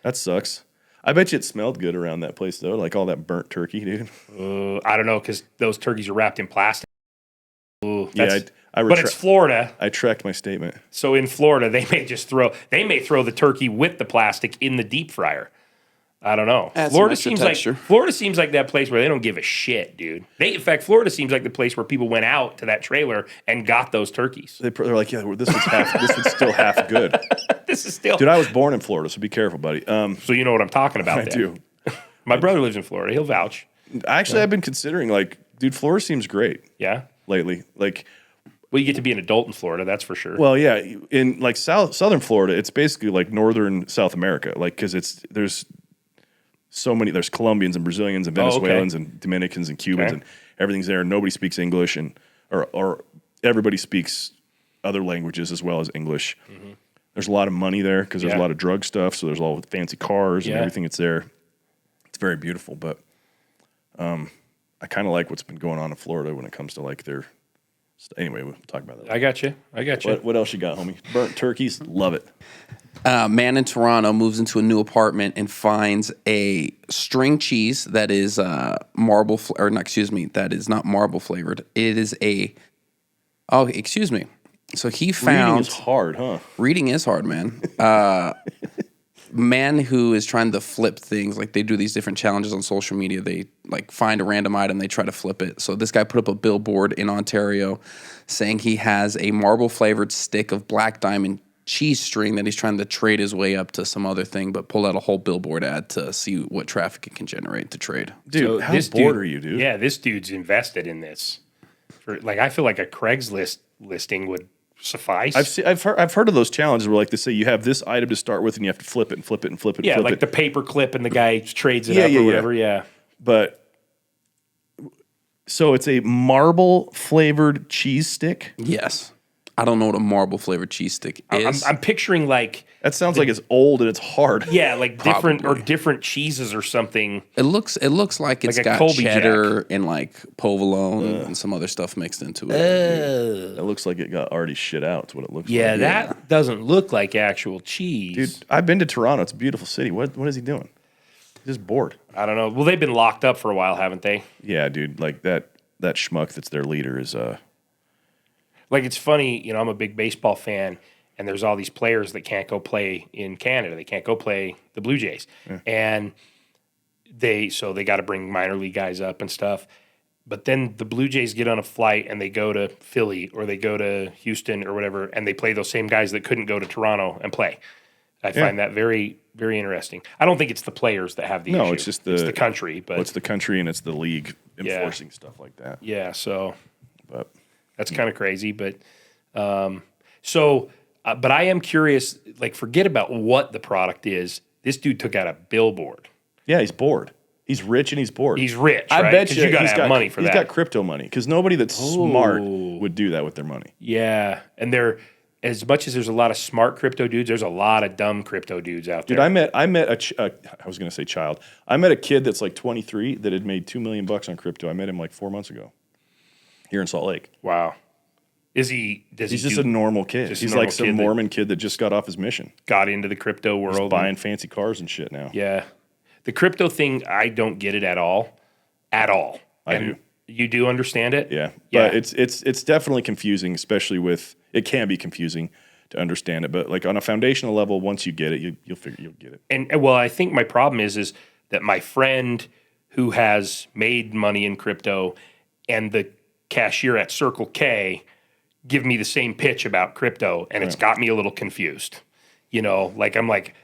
That sucks. I bet you it smelled good around that place though, like all that burnt turkey, dude. I don't know, because those turkeys are wrapped in plastic. Yeah, but it's Florida. I tracked my statement. So in Florida, they may throw the turkey with the plastic in the deep fryer. I don't know. Florida seems like that place where they don't give a shit, dude. In fact, Florida seems like the place where people went out to that trailer and got those turkeys. They're like, yeah, this one's still half good. This is still. Dude, I was born in Florida, so be careful, buddy. So you know what I'm talking about. I do. My brother lives in Florida. He'll vouch. Actually, I've been considering, like, dude, Florida seems great. Yeah. Lately, like, Well, you get to be an adult in Florida, that's for sure. Well, yeah, in like southern Florida, it's basically like northern South America, like because there's so many. There's Colombians and Brazilians and Venezuelans and Dominicans and Cubans and everything's there. Nobody speaks English or everybody speaks other languages as well as English. Mm-hmm. There's a lot of money there because there's a lot of drug stuff. So there's all the fancy cars and everything that's there. It's very beautiful, but I kind of like what's been going on in Florida when it comes to like their. Anyway, we'll talk about that. I got you. What else you got, homie? Burnt turkeys, love it. Man in Toronto moves into a new apartment and finds a string cheese that is that is not marble flavored. It is So he found... Reading is hard, huh? Reading is hard, man. Man who is trying to flip things, like they do these different challenges on social media. They like find a random item, they try to flip it. So this guy put up a billboard in Ontario saying he has a marble flavored stick of black diamond cheese string that he's trying to trade his way up to some other thing, but pull out a whole billboard ad to see what traffic it can generate to trade. Dude, how bored are you, dude? Yeah, this dude's invested in this. I feel like a Craigslist listing would suffice. I've heard of those challenges where like they say you have this item to start with and you have to flip it and flip it and flip it. Yeah, flip like it. the paper clip and the guy trades it up or whatever. Yeah, but so it's a marble flavored cheese stick. Yes. I don't know what a marble flavored cheese stick is. I'm picturing like that sounds like it's old and it's hard. Yeah, like different cheeses or something. It looks like it's got Colby cheddar and like provolone and some other stuff mixed into it. It looks like it got already shit out. That's what it looks like. Yeah, that doesn't look like actual cheese. Dude, I've been to Toronto. It's a beautiful city. What is he doing? He's just bored. I don't know. Well, they've been locked up for a while, haven't they? Yeah, dude. Like that schmuck that's their leader is Like, it's funny, I'm a big baseball fan, and there's all these players that can't go play in Canada. They can't go play the Blue Jays. Yeah. And they got to bring minor league guys up and stuff. But then the Blue Jays get on a flight, and they go to Philly or they go to Houston or whatever, and they play those same guys that couldn't go to Toronto and play. I find that very, very interesting. I don't think it's the players that have the issue. No, it's just the country. But it's the country, and it's the league enforcing stuff like that. Yeah, so... But... That's kind of crazy, but but I am curious. Like, forget about what the product is. This dude took out a billboard. Yeah, he's bored. He's rich and he's bored. He's rich. I right? bet you got to have money for that. He's got crypto money because nobody that's smart would do that with their money. Yeah, and as much as there's a lot of smart crypto dudes, there's a lot of dumb crypto dudes out there. Dude, I met I was going to say child. I met a kid that's like 23 that had made $2 million on crypto. I met him like 4 months ago. Here in Salt Lake. Wow. He's just a normal kid. He's like some Mormon kid that just got off his mission. Got into the crypto world. He's buying fancy cars and shit now. Yeah. The crypto thing, I don't get it at all. At all. I do. You do understand it? Yeah. But it's definitely confusing, especially it can be confusing to understand it. But like on a foundational level, once you get it, you'll get it. And well, I think my problem is that my friend who has made money in crypto and the cashier at Circle K give me the same pitch about crypto, and it's got me a little confused. Like I'm like,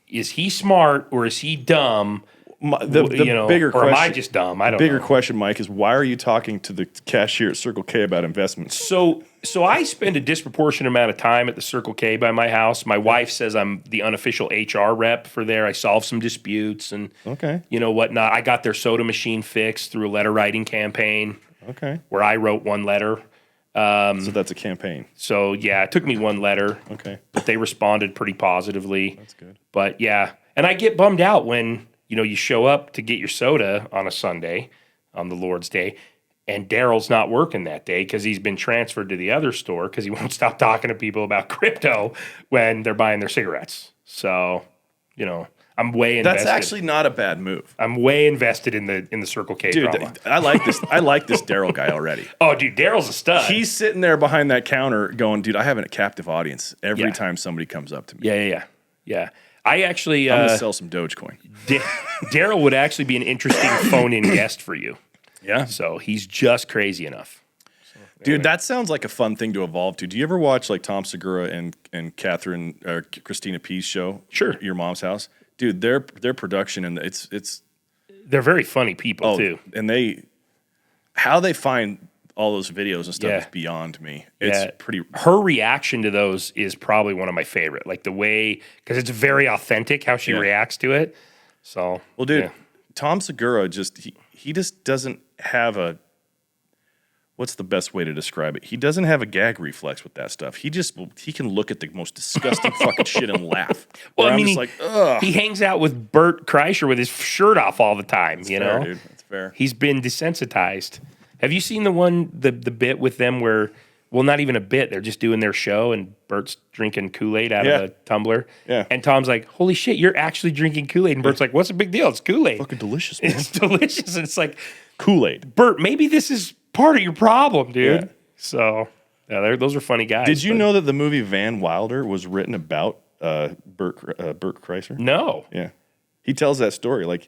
is he smart or is he dumb? The bigger question, or am I just dumb? I don't know. The bigger question, Mike, is why are you talking to the cashier at Circle K about investments? So I spend a disproportionate amount of time at the Circle K by my house. My wife says I'm the unofficial HR rep for there. I solve some disputes and whatnot. I got their soda machine fixed through a letter writing campaign. Okay. Where I wrote one letter. So that's a campaign. So, yeah, it took me one letter. Okay. But they responded pretty positively. That's good. But, yeah. And I get bummed out when, you show up to get your soda on a Sunday, on the Lord's Day, and Daryl's not working that day because he's been transferred to the other store because he won't stop talking to people about crypto when they're buying their cigarettes. So, I'm way invested. That's actually not a bad move. I'm way invested in the Circle K drama. I like this. I like this Daryl guy already. Oh, dude, Daryl's a stud. He's sitting there behind that counter going, dude, I have a captive audience every time somebody comes up to me. Yeah. I actually... I'm going to sell some Dogecoin. Daryl would actually be an interesting phone-in guest for you. Yeah. So he's just crazy enough. So, anyway. Dude, that sounds like a fun thing to evolve to. Do you ever watch like Tom Segura and Christina P's show? Sure. Your Mom's House? Dude, their production and it's they're very funny people too. And how they find all those videos and stuff is beyond me. It's pretty. Her reaction to those is probably one of my favorite. Like the way, because it's very authentic how she reacts to it. So, well, dude, Tom Segura he just doesn't have a. What's the best way to describe it? He doesn't have a gag reflex with that stuff. He can look at the most disgusting fucking shit and laugh. Well, I mean, he hangs out with Bert Kreischer with his shirt off all the time. That's fair, dude. That's fair. He's been desensitized. Have you seen the bit with them where? Well, not even a bit. They're just doing their show, and Bert's drinking Kool-Aid out of a tumbler. Yeah. And Tom's like, "Holy shit, you're actually drinking Kool-Aid!" And Bert's like, "What's the big deal? It's Kool-Aid. Fucking delicious, man. It's delicious." And it's like Kool-Aid. Bert, maybe this is part of your problem, dude. Yeah. So, those are funny guys. Did you know that the movie Van Wilder was written about Bert Kreischer? No. Yeah. He tells that story. Like,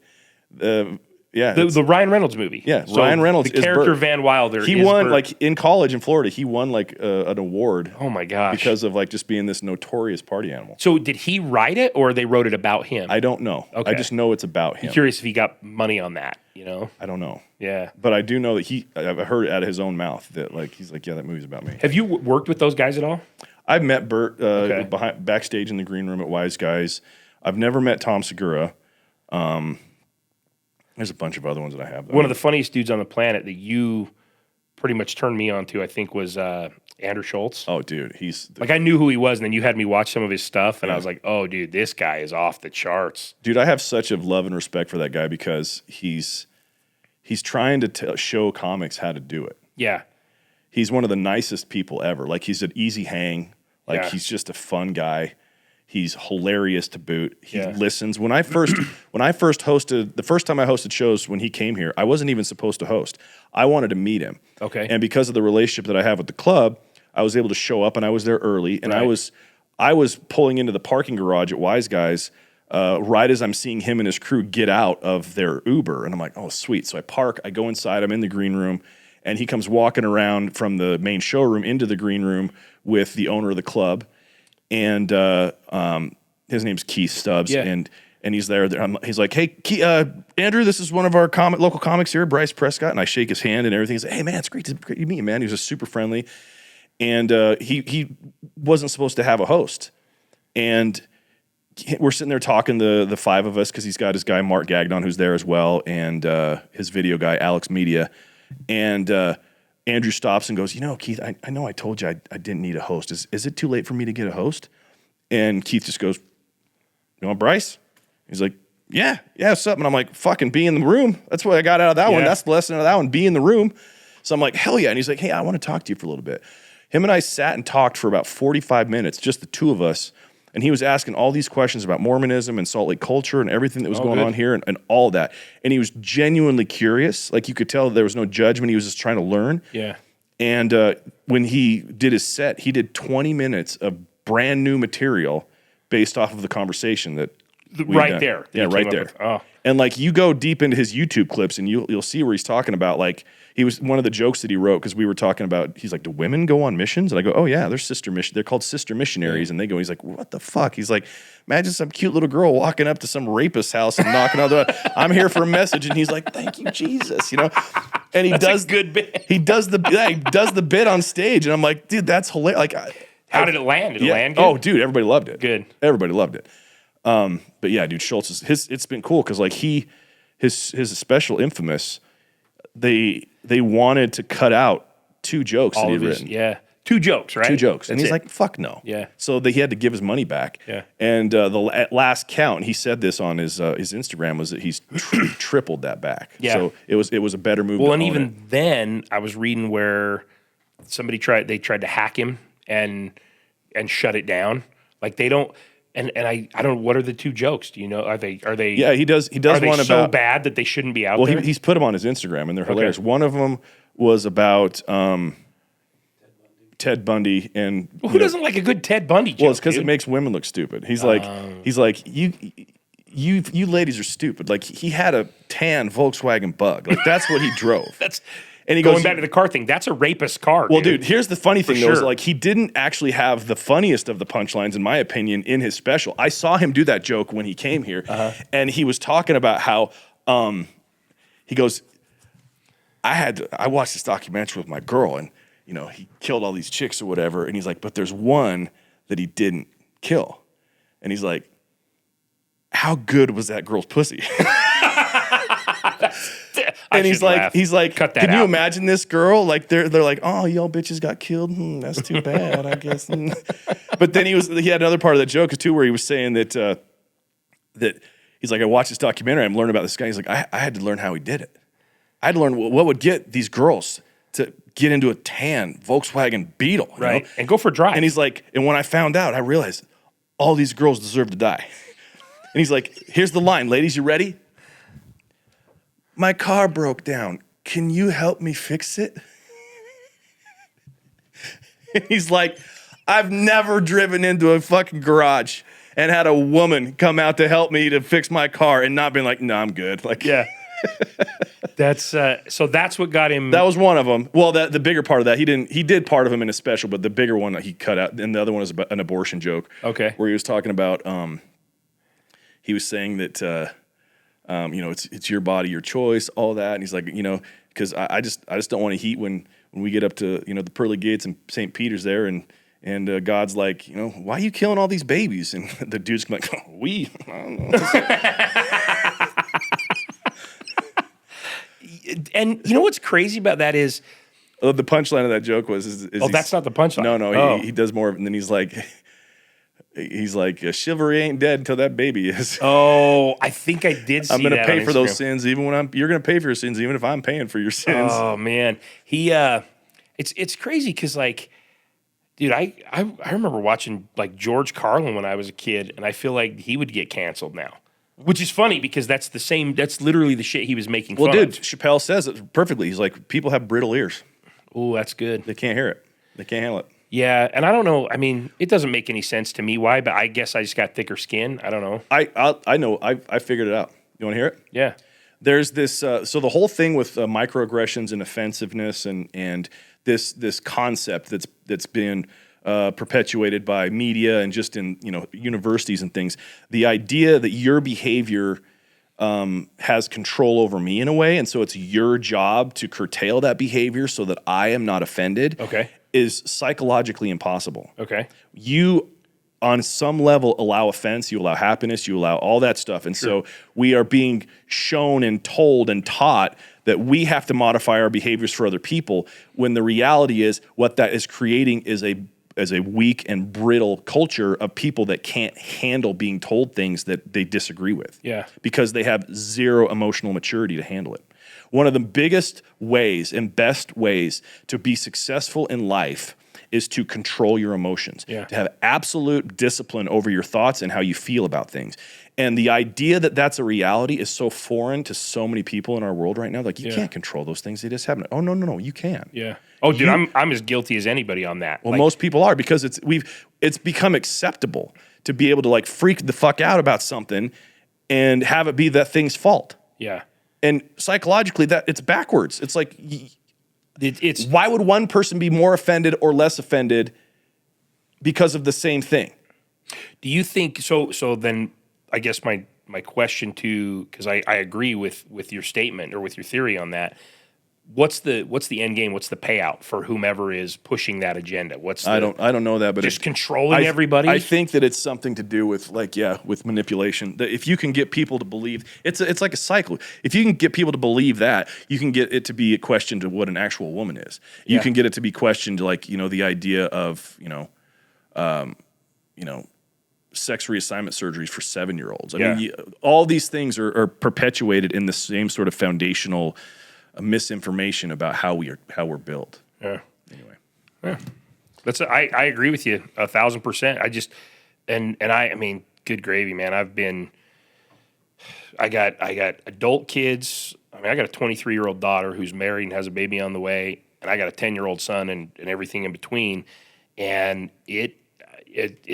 the Ryan Reynolds movie. Yeah, so Ryan Reynolds the is character Bert. Van Wilder. He won like in college in Florida. He won like an award. Oh my gosh! Because of like just being this notorious party animal. So did he write it, or they wrote it about him? I don't know. Okay. I just know it's about him. I'm curious if he got money on that. I don't know. Yeah, but I do know that I've heard it out of his own mouth that like he's like, yeah, that movie's about me. Have you worked with those guys at all? I've met Bert backstage in the green room at Wise Guys. I've never met Tom Segura. There's a bunch of other ones that I have. One of the funniest dudes on the planet that you pretty much turned me on to, I think, was Andrew Schultz. Oh, dude. I knew who he was, and then you had me watch some of his stuff, and I was like, oh, dude, this guy is off the charts. Dude, I have such a love and respect for that guy because he's trying to show comics how to do it. Yeah. He's one of the nicest people ever. Like, he's an easy hang. Like, he's just a fun guy. He's hilarious to boot. He listens. When I first hosted, the first time I hosted shows when he came here, I wasn't even supposed to host. I wanted to meet him. Okay. And because of the relationship that I have with the club, I was able to show up, and I was there early. And I was pulling into the parking garage at Wise Guys right as I'm seeing him and his crew get out of their Uber. And I'm like, oh, sweet. So I park. I go inside. I'm in the green room. And he comes walking around from the main showroom into the green room with the owner of the club. And his name's Keith Stubbs, and he's there. He's like, "Hey, Andrew, this is one of our local comics here, Bryce Prescott." And I shake his hand and everything. He's like, "Hey, man, it's great to meet you, man." He was just super friendly, and he wasn't supposed to have a host, and we're sitting there talking the five of us because he's got his guy Mark Gagnon who's there as well, and his video guy Alex Media, and Andrew stops and goes, Keith, I know I told you I didn't need a host. Is it too late for me to get a host? And Keith just goes, you want Bryce? He's like, yeah, what's up? And I'm like, fucking be in the room. That's what I got out of that one. That's the lesson out of that one, be in the room. So I'm like, hell yeah. And he's like, hey, I want to talk to you for a little bit. Him and I sat and talked for about 45 minutes, just the two of us. And he was asking all these questions about Mormonism and Salt Lake culture and everything that was going on here and all that. And he was genuinely curious. Like, you could tell there was no judgment. He was just trying to learn. Yeah. And when he did his set, he did 20 minutes of brand new material based off of the conversation that right there. Yeah, right there. Oh. And like, you go deep into his YouTube clips and you'll see where he's talking about, like, he was one of the jokes that he wrote, because we were talking about, he's like, do women go on missions? And I go, oh yeah, they're called sister missionaries. And they go, he's like, what the fuck? He's like, imagine some cute little girl walking up to some rapist's house and knocking on the door. I'm here for a message. And he's like, thank you, Jesus. And he does a good bit. He does the bit on stage. And I'm like, dude, that's hilarious. Like, how did it land? Did it land good? Oh, dude, everybody loved it. Good. Everybody loved it. But yeah, dude, Schultz it's been cool because like his special Infamous, they wanted to cut out 2 jokes that he'd written. Yeah. 2 jokes, right? 2 jokes. That's and he's it. like, fuck no. Yeah. So he had to give his money back. Yeah. And at last count, he said this on his Instagram, was that he's tripled that back. Yeah. So it was a better move. Well, and even then, I was reading where somebody tried to hack him and shut it down. Like, they don't. And I don't know, what are the 2 jokes? Do you know? Are they? Yeah, he does. He does are they one so about bad that they shouldn't be out there. Well, he's put them on his Instagram, and they're hilarious. One of them was about Ted Bundy, and who doesn't like a good Ted Bundy joke? Well, it's because it makes women look stupid. He's like you ladies are stupid. Like, he had a tan Volkswagen Bug. Like, that's what he drove. And he going back to the car thing, that's a rapist car. Well, dude, here's the funny thing, though, is like, he didn't actually have the funniest of the punchlines, in my opinion, in his special. I saw him do that joke when he came here, and he was talking about how he goes, I watched this documentary with my girl, and you know, he killed all these chicks or whatever, and he's like, but there's one that he didn't kill, and he's like, how good was that girl's pussy? And he's like, cut that can you out. imagine this girl? Like they're like, oh, y'all bitches got killed. That's too bad, I guess. But then he had another part of that joke too, where he was saying that he's like, I watched this documentary. I'm learning about this guy. He's like, I had to learn how he did it. I had to learn what would get these girls to get into a tan Volkswagen Beetle, right? know? And go for a drive. And he's like, and when I found out, I realized all these girls deserve to die. And he's like, here's the line, ladies, you ready? My car broke down. Can you help me fix it? And he's like, I've never driven into a fucking garage and had a woman come out to help me to fix my car and not been like, no, I'm good. Like, yeah. That's so that's what got him. That was one of them. Well, the bigger part of that, he did part of them in a special, but the bigger one that he cut out, and the other one was about an abortion joke. Okay. Where he was talking about, he was saying that, you know, it's your body, your choice, all that. And he's like, you know, because I just don't want to heat when we get up to, you know, the pearly gates and St. Peter's there, and God's like, you know, why are you killing all these babies? And the dude's like, I don't know. And you know what's crazy about that is, the punchline of that joke was, that's not the punchline. No, he does more, and then he's like, chivalry ain't dead until that baby is. Oh, I think I did see that. I'm going to pay on for those Instagram. sins, even when you're going to pay for your sins, even if I'm paying for your sins. Oh man, it's crazy because like, dude, I remember watching like George Carlin when I was a kid, and I feel like he would get canceled now. Which is funny because that's literally the shit he was making fun Well, dude, of. Chappelle says it perfectly. He's like, people have brittle ears. Oh, that's good. They can't hear it. They can't handle it. Yeah, and I don't know. I mean, it doesn't make any sense to me why, but I guess I just got thicker skin. I don't know. I know. I figured it out. You want to hear it? Yeah. There's this. So the whole thing with microaggressions and offensiveness and this concept that's been perpetuated by media and just in, you know, universities and things. The idea that your behavior has control over me in a way, and so it's your job to curtail that behavior so that I am not offended. Okay. Is psychologically impossible. Okay. You, on some level, allow offense, you allow happiness, you allow all that stuff. And so we are being shown and told and taught that we have to modify our behaviors for other people, when the reality is what that is creating is a weak and brittle culture of people that can't handle being told things that they disagree with. Yeah. Because they have zero emotional maturity to handle it. One of the biggest ways and best ways to be successful in life is to control your emotions, to have absolute discipline over your thoughts and how you feel about things. And the idea that that's a reality is so foreign to so many people in our world right now. Like, you can't control those things. They just happen. Oh, no, you can. Yeah. Oh, dude, I'm as guilty as anybody on that. Well, most people are, because it's become acceptable to be able to like freak the fuck out about something and have it be that thing's fault. Yeah. And psychologically, that it's backwards. It's like, it's why would one person be more offended or less offended because of the same thing? Do you think so? So then, I guess my question too, because I agree with your statement or with your theory on that. What's the end game? What's the payout for whomever is pushing that agenda? I don't know that, but just controlling everybody. I think that it's something to do with with manipulation. That if you can get people to believe, it's like a cycle. If you can get people to believe that, you can get it to be a question to what an actual woman is. You can get it to be questioned, like, you know, the idea of sex reassignment surgeries for 7-year-olds. I mean, all these things are perpetuated in the same sort of foundational misinformation about how we're built. Yeah. Anyway. Yeah. I agree with you 1,000%. I just I mean, good gravy, man. I got adult kids. I mean, I got a 23-year-old daughter who's married and has a baby on the way, and I got a 10-year-old son and everything in between. And it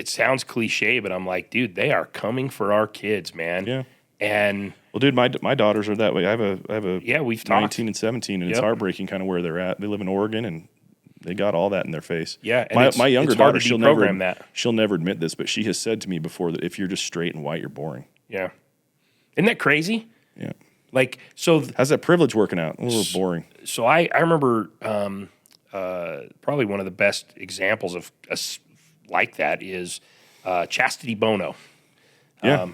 sounds cliche, but I'm like, dude, they are coming for our kids, man. Yeah. And well, dude, my daughters are that way. I have a we've 19 and 17, and it's heartbreaking kind of where they're at. They live in Oregon, and they got all that in their face. Yeah, and my younger daughter, she'll never admit this, but she has said to me before that if you're just straight and white, you're boring. Yeah, isn't that crazy? Yeah, Like, so how's that privilege working out? A little boring. So I remember probably one of the best examples of like that is Chastity Bono. Yeah.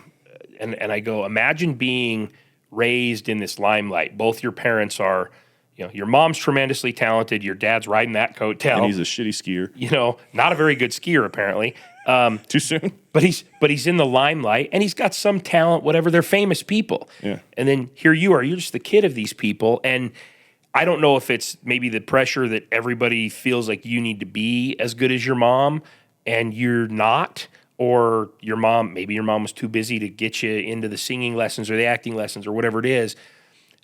And I go, imagine being raised in this limelight. Both your parents are, your mom's tremendously talented. Your dad's riding that coattail. And he's a shitty skier. Not a very good skier apparently. Too soon. But he's in the limelight and he's got some talent, whatever. They're famous people. Yeah. And then here you are. You're just the kid of these people. And I don't know if it's maybe the pressure that everybody feels like you need to be as good as your mom and you're not. Or maybe your mom was too busy to get you into the singing lessons or the acting lessons or whatever it is.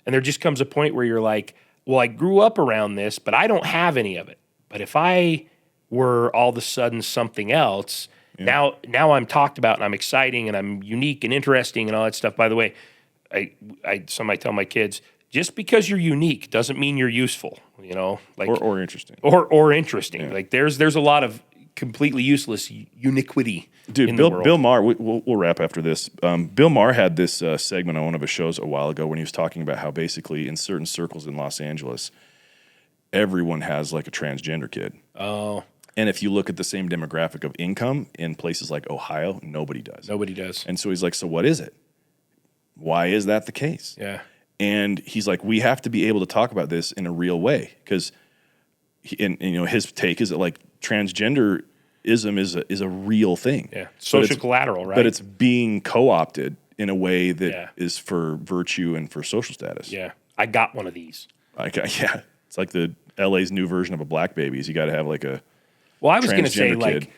And there just comes a point where you're like, well, I grew up around this, but I don't have any of it. But if I were all of a sudden something else, now I'm talked about and I'm exciting and I'm unique and interesting and all that stuff. By the way, somebody tell my kids, just because you're unique doesn't mean you're useful, like or interesting. Or interesting. Yeah. Like there's a lot of completely useless uniquity. Dude, Bill Maher, we'll wrap after this. Bill Maher had this segment on one of his shows a while ago when he was talking about how basically in certain circles in Los Angeles, everyone has like a transgender kid. Oh. And if you look at the same demographic of income in places like Ohio, nobody does. Nobody does. And so he's like, so what is it? Why is that the case? Yeah. And he's like, we have to be able to talk about this in a real way because his take is that like transgenderism is a real thing. Yeah, social collateral, right? But it's being co-opted in a way that is for virtue and for social status. Yeah, I got one of these. Yeah, it's like the LA's new version of a Black Babies. You got to have like a. Well, I was going to say kid.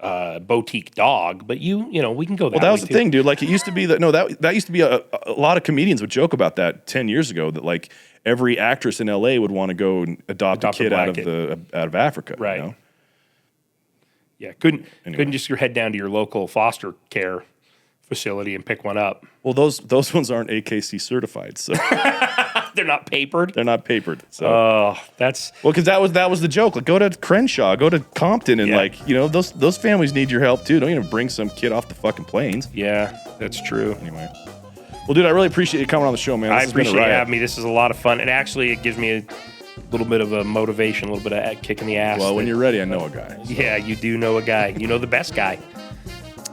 boutique dog, but we can go that. Well, that was the thing, dude. Like it used to be that used to be a lot of comedians would joke about that 10 years ago. That like every actress in LA would want to go and adopt a kid out of Africa, right? Yeah, couldn't just head down to your local foster care facility and pick one up. Well, those ones aren't AKC certified, so they're not papered. They're not papered. So because that was the joke. Like go to Crenshaw, go to Compton, and those families need your help too. Don't even bring some kid off the fucking plains. Yeah, that's true. Anyway, well, dude, I really appreciate you coming on the show, man. I appreciate you having me. This is a lot of fun, and actually, it gives me a little bit of a motivation, a little bit of a kick in the ass. Well, when you're ready, I know a guy. So. Yeah, you do know a guy. You know the best guy.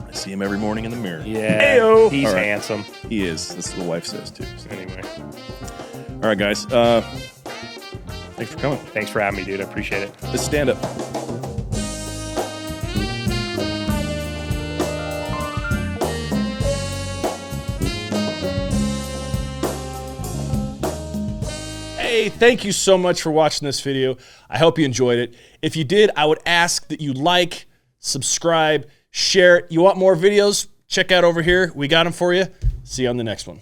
I see him every morning in the mirror. Yeah, Ayo. He's handsome. He is. That's what the wife says too. So. Anyway. All right, guys. Thanks for coming. Thanks for having me, dude. I appreciate it. Let's stand up. Hey, thank you so much for watching this video. I hope you enjoyed it. If you did, I would ask that you like, subscribe, share it. You want more videos? Check out over here. We got them for you. See you on the next one.